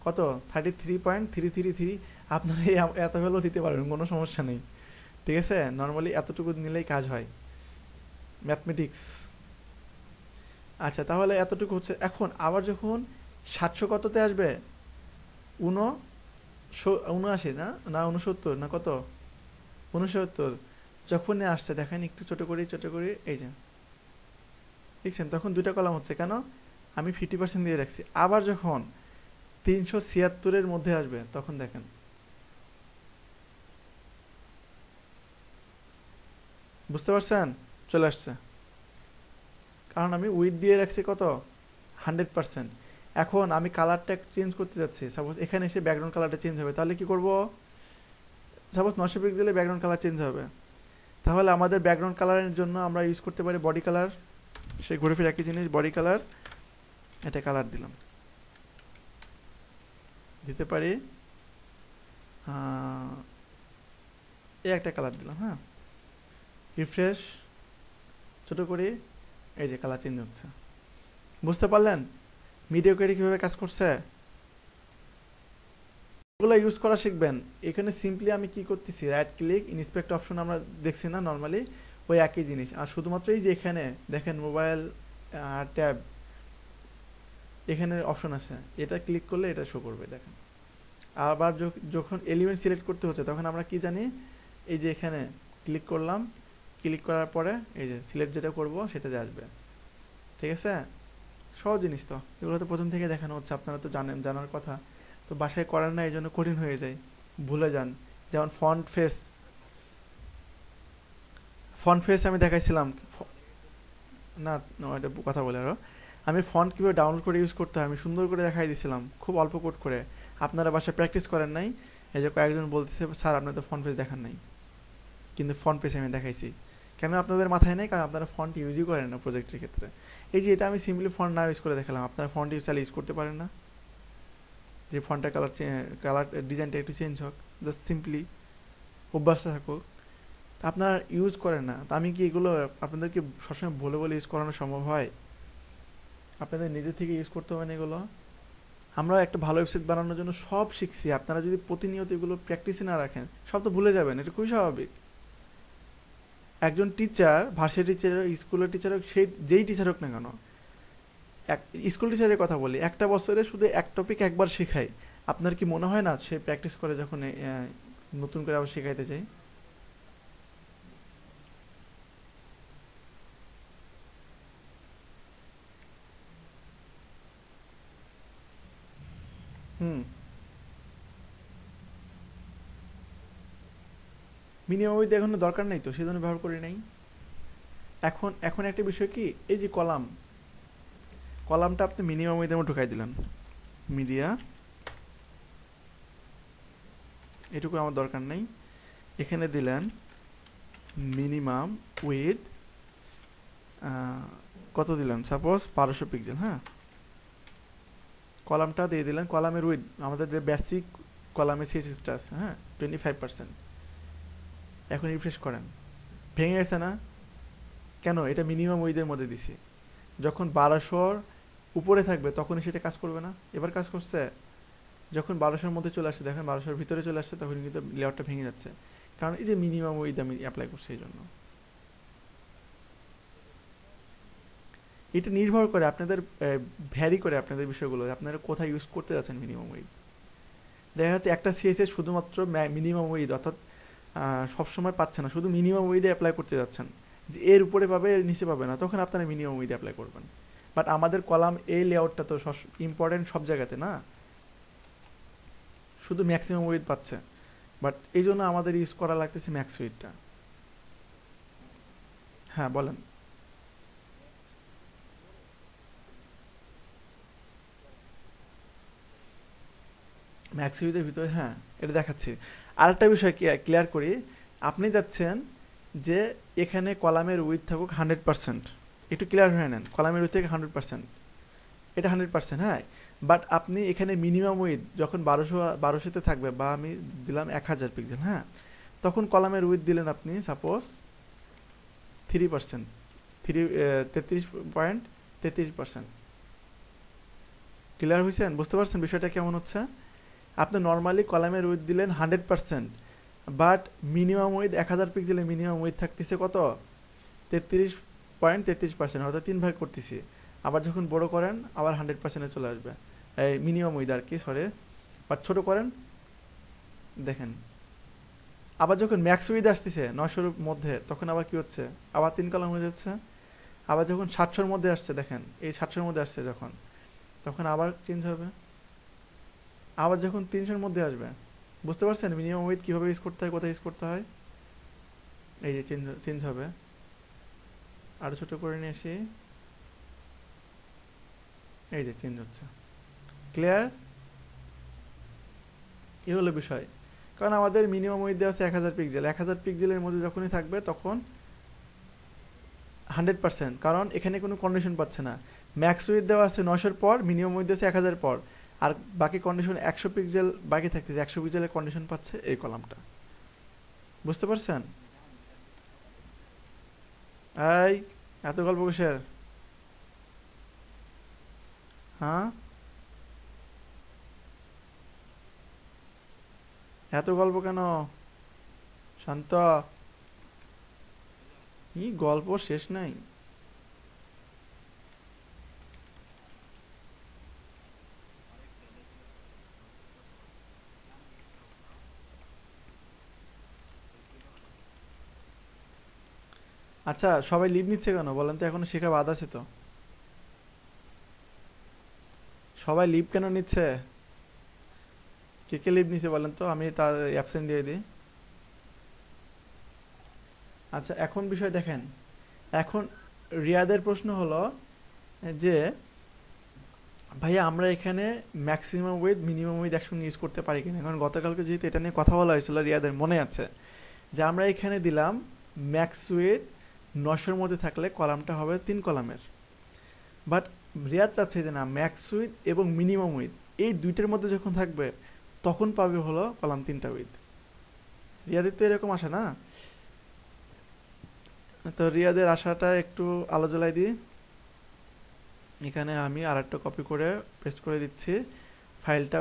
কত, 33.333। আপনারা এই এত হলেও দিতে পারবেন, কোনো সমস্যা নেই। ঠিক আছে, নর্মালি এতটুকু নিলেই কাজ হয়, ম্যাথমেটিক্স। আচ্ছা, তাহলে এতটুকু হচ্ছে। এখন আবার যখন 700 কততে আসবে, 79 না, না 69 না কত, 69 যখনই আসছে, দেখেন একটু ছোট করি ছোট করি, এই যে দেখছেন, তখন 2টা কলাম হচ্ছে কেন, আমি 50% দিয়ে রাখছি। আবার যখন 376-এর মধ্যে আসবে তখন দেখেন, বুঝতে পারছেন, চলে আসছে, কারণ আমি উইথ দিয়ে রাখছি কত, 100%। এখন আমি কালারটা চেঞ্জ করতে যাচ্ছি, সাপোজ এখানে এসে ব্যাকগ্রাউন্ড কালারটা চেঞ্জ হবে, তাহলে কি করব, সাপোজ 900 পিক্সেলে ব্যাকগ্রাউন্ড কালার চেঞ্জ হবে, তাহলে আমাদের ব্যাকগ্রাউন্ড কালারের জন্য আমরা ইউজ করতে পারি বডি কালার। সে ঘুরে ফিরে একই জিনিস, বডি কালার, এটা কালার দিলাম, দিতে পারি এই একটা কালার দিলাম, হ্যাঁ, রিফ্রেশ, ছোট করি, এই যে কালার চেঞ্জ হচ্ছে। বুঝতে পারলেন মিডিয়া কোয়েরি কিভাবে কাজ করছে? এগুলো ইউজ করা শিখবেন। এখানে সিম্পলি আমি কি করতেছি, রাইট ক্লিক ইন্সপেক্ট অপশন আমরা দেখছি না নর্মালি, ওই একই জিনিস। আর শুধুমাত্র এই যে এখানে দেখেন মোবাইল ট্যাব, এখানে অপশন আছে, এটা ক্লিক করলে এটা শো করবে দেখেন। আবার যখন এলিমেন্ট সিলেক্ট করতে হচ্ছে তখন আমরা কি জানি, এই যে এখানে ক্লিক করলাম, ক্লিক করার পরে এই যে সিলেক্ট যেটা করব সেটাতে আসবে। ঠিক আছে, সহজ জিনিস তো, এগুলো তো প্রথম থেকে দেখানো হচ্ছে, আপনারা তো জানেন, জানার কথা। তো বাসায় করেন না, এই জন্য কঠিন হয়ে যায়, ভুলে যান। যেমন ফন্ট ফেস, ফন্ট ফেস আমি দেখাইছিলাম। না না, এটা কথা বলে আরো, আমি ফন্ট কীভাবে ডাউনলোড করে ইউজ করতে হয় আমি সুন্দর করে দেখাই দিয়েছিলাম, খুব অল্প কোড করে। আপনারা বাসায় প্র্যাকটিস করেন নাই, এই যে কয়েকজন বলতেছে স্যার আপনার তো ফন্ট পেজ দেখান নাই, কিন্তু ফন্ট পেজ আমি দেখাইছি। কেন আপনাদের মাথায় নেই? কারণ আপনারা ফন্ট ইউজই করেন না প্রজেক্টের ক্ষেত্রে। এই যে এটা আমি সিম্পলি ফন্ট না ইউজ করে দেখালাম, আপনারা ফন্ট ইউজ চালিয়ে ইউজ করতে পারেন না, যে ফন্টের কালার কালার ডিজাইনটা একটু চেঞ্জ হোক, জাস্ট সিম্পলি অভ্যাসটা থাকুক। তা আপনারা ইউজ করেন না, তা আমি কি এগুলো আপনাদেরকে সবসময় বলে বলে ইউজ করানো সম্ভব হয়? আপনাদের নিজে থেকে ইউজ করতে হবে না এগুলো। আমরা একটা ভালো ওয়েবসাইট বানানোর জন্য সব শিখছি, আপনারা যদি প্রতিনিয়ত এগুলো প্র্যাকটিসে না রাখেন সব তো ভুলে যাবেন, এটা খুবই স্বাভাবিক। একজন টিচার, ভার্সিটি টিচার, স্কুলের টিচার হোক, সেই যেই টিচার হোক না কেন, এক স্কুল টিচারের কথা বলি, একটা বছরে শুধু এক টপিক একবার শেখায়, আপনার কি মনে হয় না সে প্র্যাকটিস করে যখন নতুন করে আবার শেখাইতে চাই? হুম, মিনিমাম উইথ এখনো দরকার নাই তো, সেজন্য ব্যবহার করি নাই। এখন এখন একটা বিষয় কি, এই যে কলাম, কলামটা আপনি মিনিমাম উইথ এর ঢুকাই দিলেন, মিডিয়া, এটুকু আমার দরকার নেই। এখানে দিলেন মিনিমাম উইথ, কত দিলেন, সাপোজ 1200 পিক্সেল, হ্যাঁ। কলামটা দিয়ে দিলেন, কলামের উইথ আমাদের যে বেসিক কলামের সিএসএসটা আছে, হ্যাঁ, 25%। এখন রিফ্রেশ করেন, ভেঙে গেছে না? কেন? এটা মিনিমাম উইথের মধ্যে দিছি। যখন 1200 উপরে থাকবে তখনই সেটা কাজ করবে না? এবার কাজ করছে। যখন 1200-র মধ্যে চলে আসছে, দেখেন 1200-র ভিতরে চলে আসছে, তখন কিন্তু লেয়ারটা ভেঙে যাচ্ছে, কারণ এই যে মিনিমাম উইথ আমি অ্যাপ্লাই করছি এই জন্য। এটা নির্ভর করে আপনাদের, ভ্যারি করে আপনাদের বিষয়গুলো, আপনারা কোথায় ইউজ করতে যাচ্ছেন মিনিমাম উইথ। দেখা যাচ্ছে একটা সিএসএস শুধুমাত্র মিনিমাম উইথ, অর্থাৎ সবসময় পাচ্ছে না, শুধু মিনিমাম উইথে অ্যাপ্লাই করতে যাচ্ছেন, যে এর উপরে পাবে এর নিচে পাবে না, তখন আপনারা মিনিমাম উইথে অ্যাপ্লাই করবেন। বাট আমাদের কলাম এই লেআউটটা তো ইম্পর্টেন্ট সব জায়গাতে না, শুধু ম্যাক্সিমাম উইথ পাচ্ছে। বাট এই জন্য আমাদের ইউজ করা লাগতেছে ম্যাক্স উইথটা। হ্যাঁ বলেন। ম্যাক্স উইথের ভিতরে, হ্যাঁ, এটা দেখাচ্ছি। আরেকটা বিষয় কি ক্লিয়ার করি, আপনি যাচ্ছেন যে এখানে কলামের উইথ থাকুক 100%, একটু ক্লিয়ার হয়ে নেন, কলামের উইথ থেকে 100%, এটা 100%, হ্যাঁ। বাট আপনি এখানে মিনিমাম উইথ যখন 1200-তে থাকবে, বা আমি দিলাম 1000 পিক্সেল, হ্যাঁ, তখন কলামের উইথ দিলেন আপনি সাপোজ 3%, 33.33%। ক্লিয়ার হয়েছেন? বুঝতে পারছেন বিষয়টা কেমন হচ্ছে? আপনি নর্মালি কলামের উইথ দিলেন 100%, বাট মিনিমাম উইথ 1000 পিক্সেলের মিনিমাম উইথ থাকতেছে কত, 33.33%, অর্থাৎ 3 ভাগ করতেছি। আবার যখন বড় করেন আবার 100%-এ চলে আসবে, এই মিনিমাম উইথ আর কি, সরি। বাট ছোট করেন, দেখেন। আবার যখন ম্যাক্স উইথ আসতেছে 900-র মধ্যে, তখন আবার কি হচ্ছে, আবার 3 কলাম হয়ে যাচ্ছে। আবার যখন 700-র মধ্যে আসছে, দেখেন এই 700-র মধ্যে আসছে যখন, তখন আবার চেঞ্জ হবে। আবার যখন 300-র মধ্যে আসবে, বুঝতে পারছেন মিনিমাম উইথ কীভাবে ইউজ করতে হয়, কোথায় ইউজ করতে হয়? এই যে চেঞ্জ চেঞ্জ হবে। আরও ছোট করে নিয়ে আসি, এই যে চেঞ্জ হচ্ছে। ক্লিয়ার? এই হলো বিষয়। কারণ আমাদের মিনিমাম উইথ দেওয়া আছে 1000 পিক্সেল, 1000 পিক্সেলের মধ্যে যখনই থাকবে তখন 100%, কারণ এখানে কোনো কন্ডিশন পাচ্ছে না। ম্যাক্স উইথ দেওয়া আছে 900-র পর, মিনিমাম উইথ আছে 1000 পর, আর বাকি কন্ডিশন 100 পিক্সেল বাকি থাকতেছে, 100 পিক্সেলের কন্ডিশন পাচ্ছে এই কলামটা। বুঝতে পারছেন? এই, এত গল্প কিসের? হ্যাঁ, এত গল্প কেন? শান্ত। কি গল্প শেষ নাই? আচ্ছা, সবাই লিভ নিচ্ছে কেন বলেন তো? এখনো শেখা বাদ আছে তো। সবাই লিভ কেন নিচ্ছে? কে কে লিভ নিচ্ছে বলেন তো, আমি তার অ্যাবসেন্ট দিয়ে দিই। আচ্ছা, এখন বিষয় দেখেন। এখন রিয়াদের প্রশ্ন হলো যে ভাইয়া আমরা এখানে ম্যাক্সিমাম উইথ মিনিমাম উইথ একসঙ্গে ইউজ করতে পারি কিনা, কারণ গতকালকে যেহেতু এটা নিয়ে কথা বলা হয়েছিল, রিয়াদের মনে আছে যে আমরা এখানে দিলাম ম্যাক্স উইথ 900-এর মধ্যে থাকলে কলামটা হবে 3 কলামের। বাট রিয়াদ চাচ্ছে যে না, ম্যাক্স উইথ এবং মিনিমাম উইথ এই দুইটার মধ্যে যখন থাকবে তখন পাবে হলো কলাম 3টা উইথ। রিয়াদের তো এরকম আসে না? তো রিয়াদের আশাটা একটু আলো জ্বলাই দিই। এখানে আমি আর একটা কপি করে পেস্ট করে দিচ্ছি। ফাইলটা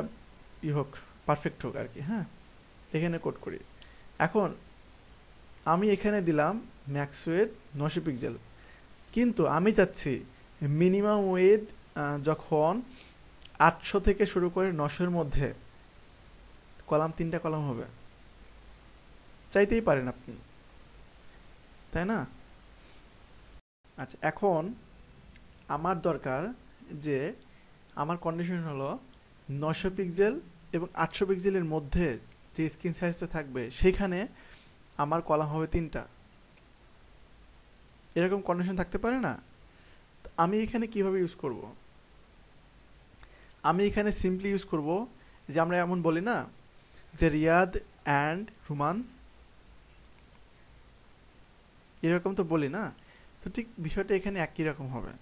ই হোক, পারফেক্ট হোক আর কি। হ্যাঁ, এখানে কোড করি। এখন আমি এখানে দিলাম ম্যাক্স উইথ 900 পিক্সেল, কিন্তু আমি চাচ্ছি মিনিমাম উইথ যখন 800 থেকে শুরু করে 900-এর মধ্যে কলাম 3টা কলাম হবে। চাইতেই পারেন আপনি, তাই না? আচ্ছা, এখন আমার দরকার যে আমার কন্ডিশন হলো 900 পিক্সেল এবং 800 পিক্সেলের মধ্যে যে স্ক্রিন সাইজটা থাকবে সেখানে আমার কলাম হবে 3টা। এরকম কন্ডিশন থাকতে পারে না? তো আমি এখানে কিভাবে ইউজ করব? আমি এখানে সিম্পলি ইউজ করব যে আমরা এমন বলি না যে রিয়াদ অ্যান্ড রুমান, এরকম তো বলি না? তো ঠিক বিষয়টা এখানে একই রকম হবে।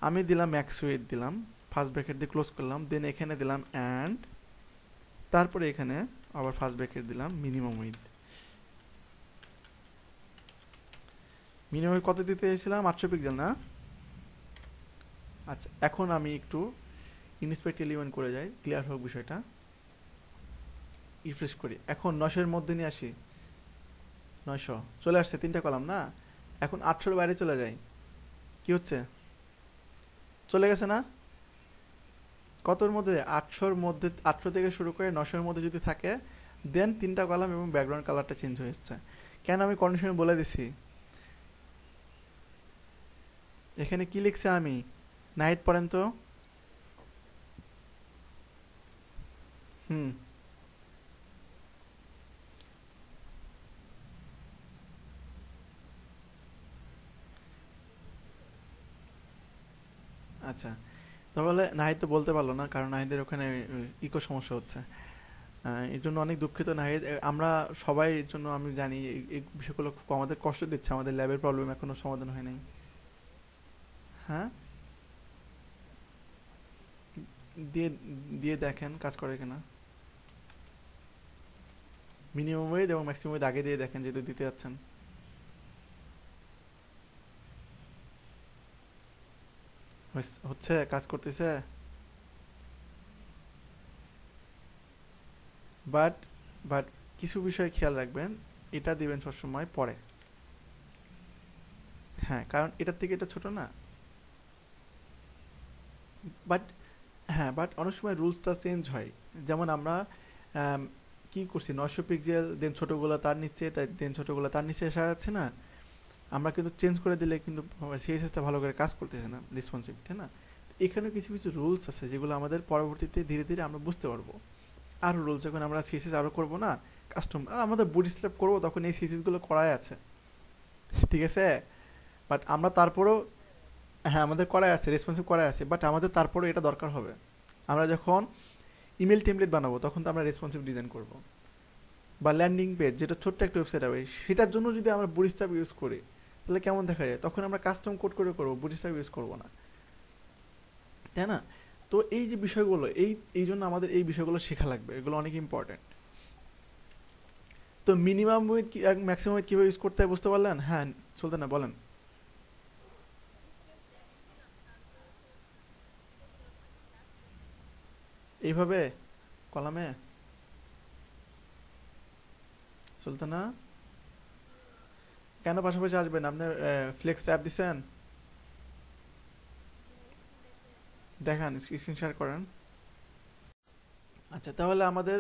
আমি দিলাম ম্যাক্স উইথ দিলাম, ফার্স্ট ব্র্যাকেট দিয়ে ক্লোজ করলাম, দেন এখানে দিলাম অ্যান্ড, তারপরে এখানে আবার ফার্স্ট ব্র্যাকেট দিলাম মিনিমাম উইথ। মিনিমাম কত দিতে চাইছিলাম? 800 পিক্সেল না? আচ্ছা, এখন আমি একটু ইন্সপেক্ট এলিমেন্ট করে যাই, ক্লিয়ার হোক বিষয়টা। রিফ্রেশ করি, এখন 900-এর মধ্যে নিয়ে আসি। 900 চলে আসছে, 3টা কলাম না? এখন 800-এর বাইরে চলে যাই, কি হচ্ছে? চলে গেছে না? কতর মধ্যে? 800-এর মধ্যে। 800 থেকে শুরু করে 900-এর মধ্যে যদি থাকে, দেন 3টা কলাম এবং ব্যাকগ্রাউন্ড কালারটা চেঞ্জ হয়ে যাচ্ছে। কেন আমি কন্ডিশন বলে দিছি। এখানে কি লিখছে আমি? নাহিদ পড়েন তো। হুম। আচ্ছা, তাহলে নাহিদ তো বলতে পারলো না কারণ নাহিদের ওখানে ইকো সমস্যা হচ্ছে। এর জন্য অনেক দুঃখিত নাহিদ। আমরা সবাই এর জন্য আমি জানি এই বিষয়গুলো খুব আমাদের কষ্ট দিচ্ছে, আমাদের ল্যাবের প্রবলেম এখনো সমাধান হয় নাই। হ্যাঁ, দিয়ে দিয়ে দেখেন কাজ করে কিনা। মিনিমাম ওয়েজ এবং ম্যাক্সিমাম ওয়েজ আগে দিয়ে দেখেন যেহেতু দিতে যাচ্ছেন। হচ্ছে, কাজ করতেছে। বাট বাট কিছু বিষয় খেয়াল রাখবেন, এটা দিবেন সবসময় পরে। হ্যাঁ, কারণ এটার থেকে এটা ছোট না। বাট হ্যাঁ, বাট অনেক সময় রুলসটা চেঞ্জ হয়। যেমন আমরা আম, কি করছি, 900 পিক্সেল দেন ছোটগুলো তার নিচে, তাই দেন ছোটগুলো তার নিচে আসা যাচ্ছে না। আমরা কিন্তু চেঞ্জ করে দিলে কিন্তু সিএসএসটা ভালো করে কাজ করতেছে না, রেসপন্সিভ, তাই না? এখানে কিছু কিছু রুলস আছে যেগুলো আমাদের পরবর্তীতে ধীরে ধীরে আমরা বুঝতে পারবো। আরও রুলস যখন আমরা সিএসএস আরও করবো না, কাস্টম আমাদের বুট স্ট্র্যাপ করবো, তখন এই সিএসএস গুলো করাই আছে। ঠিক আছে? বাট আমরা তারপরেও, হ্যাঁ আমাদের করাই আছে, রেসপন্সিভ করাই আছে, বাট আমাদের তারপরেও এটা দরকার হবে। আমরা যখন ইমেল টেমপ্লেট বানাবো তখন তো আমরা রেসপন্সিভ ডিজাইন করব। বা ল্যান্ডিং পেজ যেটা ছোট্ট একটা ওয়েবসাইট হবে, সেটার জন্য যদি আমরা বুটস্ট্র্যাপ ইউজ করি তাহলে কেমন দেখা যায়? তখন আমরা কাস্টম কোড করে করবো, বুটস্ট্র্যাপ ইউজ করবো না, তাই না? তো এই যে বিষয়গুলো, এই জন্য আমাদের এই বিষয়গুলো শেখা লাগবে, এগুলো অনেক ইম্পর্টেন্ট। তো মিনিমাম উইথ ম্যাক্সিমাম উইথ কীভাবে ইউজ করতে হয় বুঝতে পারলেন? হ্যাঁ, চলতে না বলেন। এইভাবে কলামে চলতে না? কেন পাশাপাশি আসবেন? আপনি ফ্লেক্স ট্যাব দিছেন? দেখান, স্ক্রিন শেয়ার করেন। আচ্ছা, তাহলে আমাদের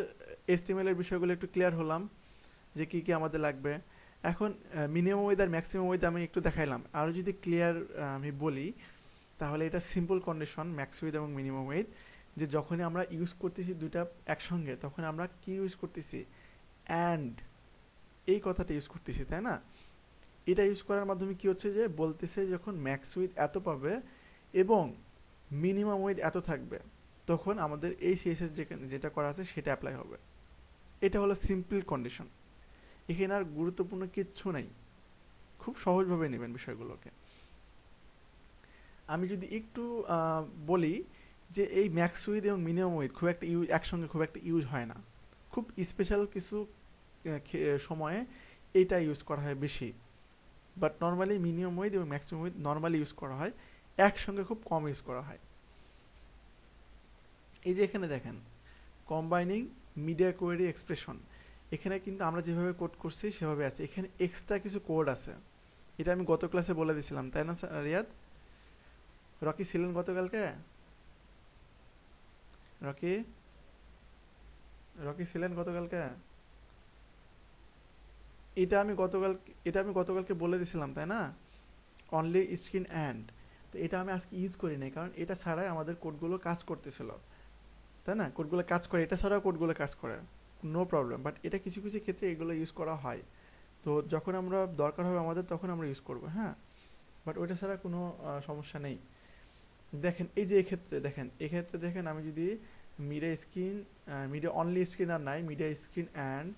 HTML এর বিষয়গুলো একটু ক্লিয়ার হলাম যে কি কি আমাদের লাগবে। এখন মিনিমাম ওয়েদ আর ম্যাক্সিমাম ওয়েদ আমি একটু দেখাইলাম। আরও যদি ক্লিয়ার আমি বলি, তাহলে এটা সিম্পল কন্ডিশন ম্যাক্স উইথ এবং মিনিমাম উইথ, যে যখনই আমরা ইউজ করতেছি দুইটা একসঙ্গে, তখন আমরা কি ইউজ করতেছি? অ্যান্ড এই কথাটা ইউজ করতেছি, তাই না? এটা ইউজ করার মাধ্যমে কি হচ্ছে, যে বলতেছে যখন ম্যাক্স উইথ এত পাবে এবং মিনিমাম উইথ এত থাকবে, তখন আমাদের এই সিএসএস যেটা করা আছে সেটা অ্যাপ্লাই হবে। এটা হলো সিম্পল কন্ডিশন। এখানে আর গুরুত্বপূর্ণ কিচ্ছু নাই, খুব সহজভাবে নেবেন বিষয়গুলোকে। আমি যদি একটু বলি যে এই ম্যাক্স উইথ এবং মিনিমাম উইথ খুব একটা একসঙ্গে খুব একটা ইউজ হয় না। খুব স্পেশাল কিছু সময়ে এইটা ইউজ করা হয় বেশি। বাট নর্মালি মিনিমাম উইথ এবং ম্যাক্সিমাম উইথ নর্মালি ইউজ করা হয়, একসঙ্গে খুব কম ইউজ করা হয়। এই যে এখানে দেখেন, কম্বাইনিং মিডিয়া কোয়েরি এক্সপ্রেশন, এখানে কিন্তু আমরা যেভাবে কোড করছি সেভাবে আছে, এখানে এক্সট্রা কিছু কোড আছে। এটা আমি গত ক্লাসে বলে দিয়েছিলাম, তাই না রিয়াদ? রকি ছিলেন গতকালকে? রকি, রকি ছিলেন গতকালকে? এটা আমি গতকাল এটা আমি গতকালকে বলে দিয়েছিলাম, তাই না? Only screen and. তো এটা আমি আজকে ইউজ করি নাই, কারণ এটা ছাড়াই আমাদের কোডগুলো কাজ করতেছিল, তাই না? কোডগুলো কাজ করে, এটা ছাড়াও কোডগুলো কাজ করে, নো প্রবলেম। বাট এটা কিছু কিছু ক্ষেত্রে এগুলো ইউজ করা হয়। তো যখন আমরা দরকার হবে আমাদের, তখন আমরা ইউজ করবো, হ্যাঁ। বাট ওইটা ছাড়া কোনো সমস্যা নেই। দেখেন এই যে এক্ষেত্রে দেখেন, এক্ষেত্রে দেখেন আমি যদি media screen, media only screen আর নাই, media screen and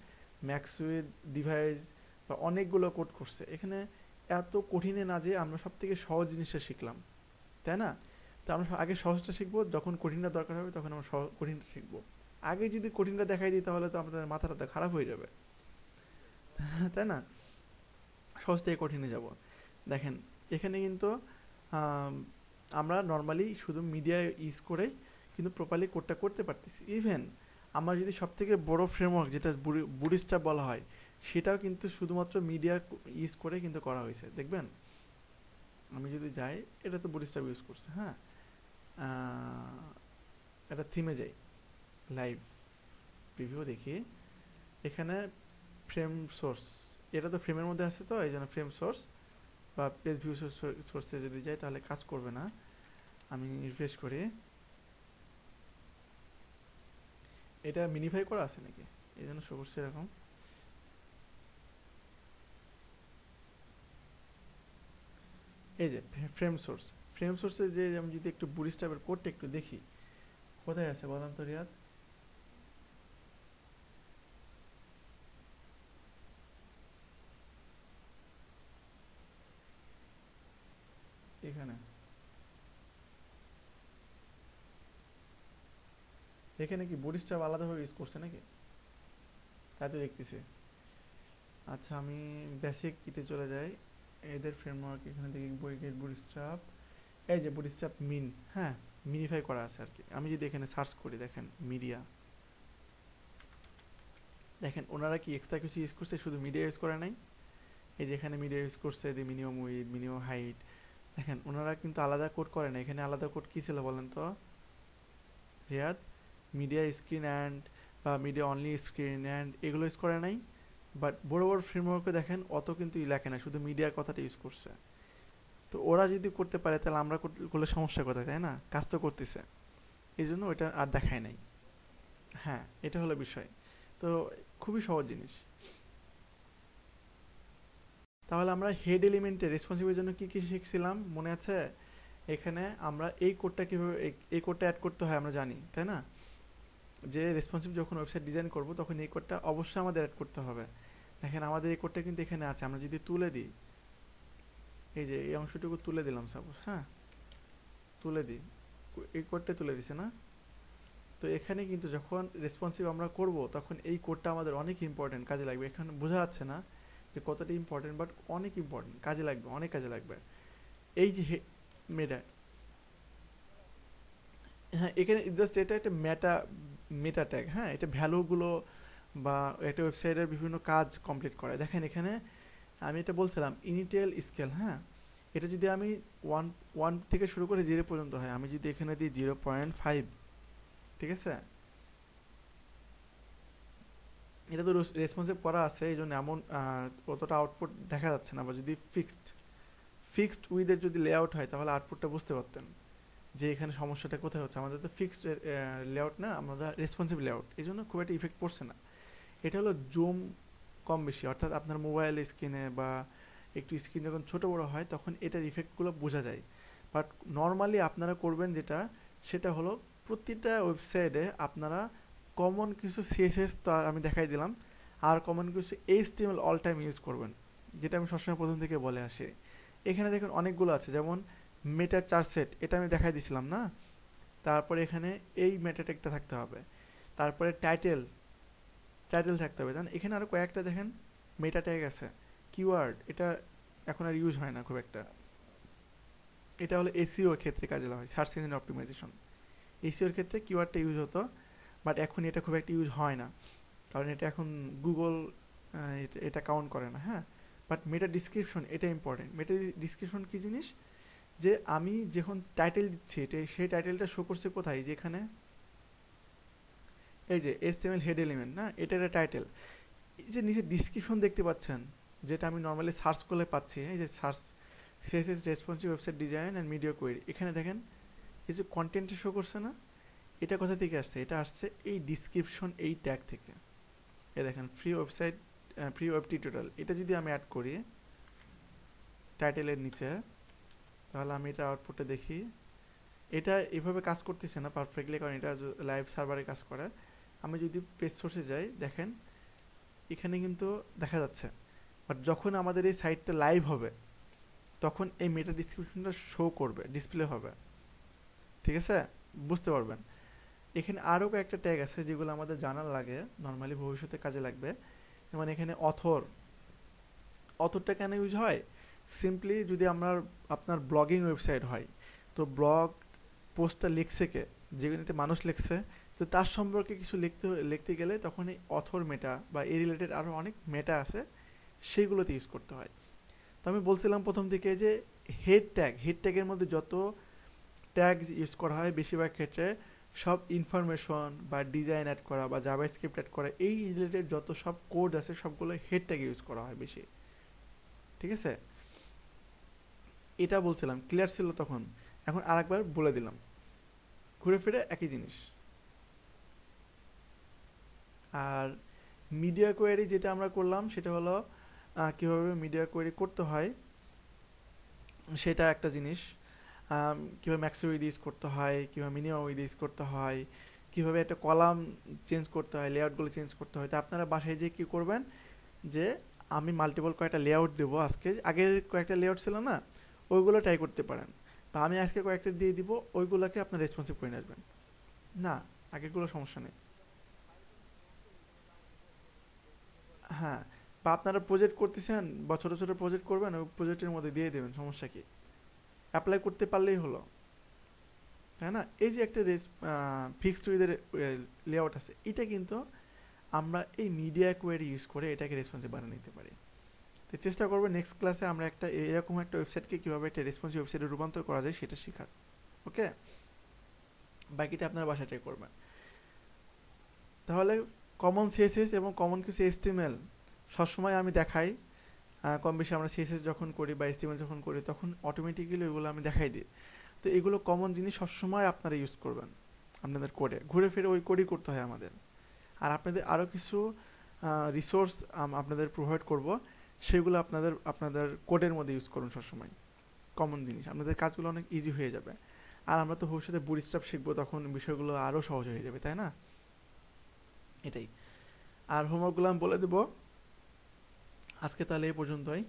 max with device বা অনেকগুলো কোড করছে এখানে। এত কঠিনে না, যে আমরা সব থেকে সহজ জিনিসটা শিখলাম, তাই না? তো আমরা আগে সহজটা শিখবো, যখন কঠিনটা দরকার হবে তখন আমরা কঠিনটা শিখবো। আগে যদি কঠিনটা দেখাই দিই তাহলে তো আমাদের মাথাটা খারাপ হয়ে যাবে, তাই না? সহজ থেকে কঠিনে যাব। দেখেন এখানে কিন্তু আম, আমরা নর্মালি শুধু মিডিয়া ইউজ করে কিন্তু প্রপারলি কোডটা করতে পারতেছি। ইভেন আমার যদি সব থেকে বড় ফ্রেমওয়ার্ক যেটা বুটস্ট্র্যাপ বলা হয়, সেটাও কিন্তু শুধুমাত্র মিডিয়া ইউজ করে কিন্তু করা হয়েছে, দেখবেন। আমি যদি যাই, এটা তো বুটস্ট্র্যাপ ইউজ করছে, হ্যাঁ। এটা থিমে যাই, লাইভ প্রিভিউ দেখি। এখানে ফ্রেম সোর্স, এটা তো ফ্রেমের মধ্যে আছে, তো এই জন্য ফ্রেম সোর্স বা পেজ ভিউ সোর্সে যদি যাই তাহলে কাজ করবে না। আমি রিফ্রেশ করি, এটা মিনিফাই করা আছে নাকি, এই জন্য শো করছে এরকম। এই যে ফ্রেম সোর্স, ফ্রেম সোর্সে যে আমি যদি একটু বুটস্ট্র্যাপের কোডটা একটু দেখি, কোথায় আছে বলেন তো রিয়াদ? এখানে, এখানে কি বুটস্ট্র্যাপ আলাদাভাবে ইউজ করছে নাকি? তাই তো দেখতেছি। আচ্ছা, আমি বেসিক কিতে চলে যাই, এদের ফ্রেমওয়ার্ক এখানে দেখি, বই গেট বুটস্ট্র্যাপ, এই যে বুটস্ট্র্যাপ মিন, হ্যাঁ, মিনিফাই করা আছে আর কি। আমি যদি এখানে সার্চ করি, দেখেন মিডিয়া, দেখেন ওনারা কি এক্সট্রা কিছু ইউজ করছে, শুধু মিডিয়া ইউজ করে নাই। এই যে এখানে মিডিয়া ইউজ করছে, যে মিনিমাম উইথ, মিনিমাম হাইট, দেখেন ওনারা কিন্তু আলাদা কোড করে না। এখানে আলাদা কোড কি ছিল বলেন তো রিয়াদ? মিডিয়া স্ক্রিন অ্যান্ড বা মিডিয়া অনলি স্ক্রিন অ্যান্ড এগুলো ইউজ করে নাই। বাট বড় বড় ফ্রেমওয়ার্কে দেখেন অত কিন্তু লেখে না, শুধু মিডিয়ার কথাটা ইউজ করছে। তো ওরা যদি করতে পারে তাহলে আমরা করলে সমস্যা কোথায়, তাই না? কাজ তো করতেছে, এই জন্য ওইটা আর দেখায় নাই। হ্যাঁ, এটা হলো বিষয়। তো খুবই সহজ জিনিস। তাহলে আমরা হেড এলিমেন্টের রেসপন্সিভের জন্য কি কি শিখছিলাম মনে আছে? এখানে আমরা এই কোডটা কিভাবে, এই কোডটা অ্যাড করতে হয় আমরা জানি, তাই না? যে রেসপন্সিভ যখন ওয়েবসাইট ডিজাইন করব তখন এই কোডটা অবশ্যই আমাদের অ্যাড করতে হবে। দেখেন আমাদের এই কোডটা কিন্তু এখানে আছে, আমরা যদি তুলে দিই, এই যে এই অংশটুকু তুলে দিলাম সাপোজ, হ্যাঁ, তুলে দিই, এই কোডটা তুলে দিছে না? তো এখানে কিন্তু যখন রেসপন্সিভ আমরা করব তখন এই কোডটা আমাদের অনেক ইম্পর্টেন্ট কাজে লাগবে। এখানে বোঝা যাচ্ছে না যে কতটা ইম্পর্টেন্ট, বাট অনেক ইম্পর্টেন্ট, কাজে লাগবে, অনেক কাজে লাগবে। এই যে মেটা, হ্যাঁ, এখানে জাস্ট এটা একটা মেটা মেটা ট্যাগ। হ্যাঁ, এটা ভ্যালুগুলো বা একটা ওয়েবসাইটের বিভিন্ন কাজ কমপ্লিট করে। দেখেন এখানে আমি এটা বলছিলাম ইনিটিয়াল স্কেল। হ্যাঁ, এটা যদি আমি ওয়ান ওয়ান থেকে শুরু করে 0 পর্যন্ত হয়, আমি যদি এখানে দিই 0.5, ঠিক আছে, এটা তো রেসপন্সিভ করা আছে, এই জন্য এমন অতটা আউটপুট দেখা যাচ্ছে না। বা যদি ফিক্সড উইথের যদি লেআউট হয় তাহলে আউটপুটটা বুঝতে পারতেন যে এখানে সমস্যাটা কোথায় হচ্ছে। আমাদের তো ফিক্সড লেআউট না, আমরা রেসপন্সিভ লেআউট, এই জন্য খুব একটা ইফেক্ট পড়ছে না। এটা হলো জুম কম বেশি, অর্থাৎ আপনার মোবাইল স্ক্রিনে বা একটু স্ক্রিন যখন ছোট বড় হয় তখন এটার ইফেক্টগুলো বোঝা যায়। বাট নর্মালি আপনারা করবেন যেটা, সেটা হলো প্রতিটা ওয়েবসাইটে আপনারা কমন কিছু সিএসএস, তো আমি দেখাই দিলাম, আর কমন কিছু এইচটিএমএল অল টাইম ইউজ করবেন, যেটা আমি সবসময় প্রথম থেকে বলে আসি। এখানে দেখুন অনেকগুলো আছে, যেমন মেটা চার সেট, এটা আমি দেখাই দিছিলাম না। তারপরে এখানে এই মেটা ট্যাগটা থাকতে হবে। তারপরে টাইটেল টাইটেল থাকতে হবে, জান এখানে আরো কয়েকটা দেখেন মেটা ট্যাগ আছে। কিওয়ার্ড, এটা এখন আর ইউজ হয় না খুব একটা। এটা হলো এসইও ক্ষেত্রে কাজে লাগা হয়, সার্চ ইঞ্জিন অপটিমাইজেশন। এসইওর ক্ষেত্রে কিওয়ার্ডটা ইউজ হতো, বাট এখন এটা খুব একটা ইউজ হয় না, কারণ এটা এখন গুগল এটা কাউন্ট করে না। হ্যাঁ, বাট মেটা ডিসক্রিপশন এটা ইম্পর্টেন্ট। মেটা ডিসক্রিপশন কি জিনিস, যে আমি যখন টাইটেল দিচ্ছি এটা, সেই টাইটেলটা শো করছে কোথায়, যেখানে এই যে এইচটিএমএল হেড এলিমেন্ট না, এটা একটা টাইটেল। এই যে নিচে ডিসক্রিপশন দেখতে পাচ্ছেন, যেটা আমি নর্মালি সার্চ করলে পাচ্ছি, এই যে search CSS responsive website design and media query, এখানে দেখেন এই যে কন্টেন্টে শো করছে না, এটা কোথা থেকে আসছে, এটা আসছে এই ডিসক্রিপশন এই ট্যাগ থেকে। এই দেখেন free website, free web tutorial, এটা যদি আমি অ্যাড করি টাইটেলের নিচে, তাহলে আমি এটা আউটপুটে দেখি। এটা এভাবে কাজ করতেছে না পারফেক্টলি, কারণ এটা লাইভ সার্ভারে কাজ করে। আমি যদি পেজ সোর্সে যাই, দেখেন এখানে কিন্তু দেখা যাচ্ছে। বাট যখন আমাদের এই সাইটটা লাইভ হবে তখন এই মেটা ডিসক্রিপশনটা শো করবে, ডিসপ্লে হবে, ঠিক আছে, বুঝতে পারবেন। এখানে আরও কয়েকটা ট্যাগ আছে যেগুলো আমাদের জানার লাগে, নর্মালি ভবিষ্যতে কাজে লাগবে। যেমন এখানে অথরটা কেন ইউজ হয়, সিম্পলি যদি আপনার ব্লগিং ওয়েবসাইট হয়, তো ব্লগ পোস্টটা লিখছে কে, যেখানে একটা মানুষ লিখছে, তো তার সম্পর্কে কিছু লিখতে গেলে তখন এই অথর মেটা বা এই রিলেটেড আরও অনেক মেটা আছে, সেগুলোতে ইউজ করতে হয়। তো আমি বলছিলাম প্রথম দিকে যে হেড ট্যাগের মধ্যে যত ট্যাগ ইউজ করা হয় বেশিরভাগ ক্ষেত্রে সব ইনফরমেশন বা ডিজাইন অ্যাড করা বা জাভাস্ক্রিপ্ট অ্যাড করা, এই রিলেটেড যত সব কোড আছে সবগুলো হেড ট্যাগ ইউজ করা হয় বেশি, ঠিক আছে। এটা বলছিলাম, ক্লিয়ার ছিল তখন। এখন আরেকবার বলে দিলাম, ঘুরে ফিরে একই জিনিস। আর মিডিয়া কোয়েরি যেটা আমরা করলাম সেটা হলো কীভাবে মিডিয়া কোয়েরি করতে হয় সেটা একটা জিনিস। কীভাবে ম্যাক্সিমাম উইথ ইউজ করতে হয়, কীভাবে মিনিমাম উইথ ইউজ করতে হয়, কীভাবে একটা কলাম চেঞ্জ করতে হয়, লেআউটগুলো চেঞ্জ করতে হয়। তো আপনারা বাসায় যেয়ে কী করবেন, যে আমি মাল্টিপল কয়েকটা লেআউট দেবো আজকে, আগের কয়েকটা লেআউট ছিল না, ওইগুলো ট্রাই করতে পারেন। বা আমি আজকে কয়েকটা দিয়ে দিব, ওইগুলোকে আপনার রেসপন্সিভ করে নিয়ে আসবেন। না, আগেরগুলো সমস্যা নেই। হ্যাঁ, বা আপনারা প্রজেক্ট করতেছেন বা ছোট ছোট প্রজেক্ট করবেন, ওই প্রজেক্টের মধ্যে দিয়ে দেবেন, সমস্যা কি, অ্যাপ্লাই করতে পারলেই হলো, তাই না। এই যে একটা ফিক্সড উইথের লেআউট আছে, এটা কিন্তু আমরা এই মিডিয়া কোয়েরি ইউজ করে এটাকে রেসপন্সিভ বানিয়ে নিতে পারি। তো চেষ্টা করবো নেক্সট ক্লাসে আমরা একটা এরকম একটা ওয়েবসাইটকে কীভাবে একটা রেসপন্সিভ ওয়েবসাইটে রূপান্তর করা যায় সেটা শেখার। ওকে, বাকিটা আপনারা বাসায় ট্রাই করবেন। তাহলে কমন সিএসএস এবং কমন কিছু এসটিএমএল সবসময় আমি দেখাই। কম বেশি আমরা সিএসএস যখন করি বা এসটিএমএল যখন করি তখন অটোমেটিক্যালি ওইগুলো আমি দেখাই দিই। তো এগুলো কমন জিনিস সবসময় আপনারা ইউজ করবেন আপনাদের কোডে, ঘুরে ফিরে ওই কোডই করতে হয় আমাদের। আর আপনাদের আরও কিছু রিসোর্স আপনাদের প্রোভাইড করব, সেগুলো আপনাদের আপনাদের কোডের মধ্যে ইউজ করুন সবসময়। কমন জিনিস আপনাদের কাজগুলো অনেক ইজি হয়ে যাবে। আর আমরা তো ভবিষ্যতে বুটস্ট্র্যাপ শিখবো, তখন বিষয়গুলো আরও সহজ হয়ে যাবে, তাই না। এটাই। আর হোমওয়ার্কগুলো আমি বলে দেবো আজকে, তাহলে এই পর্যন্তই।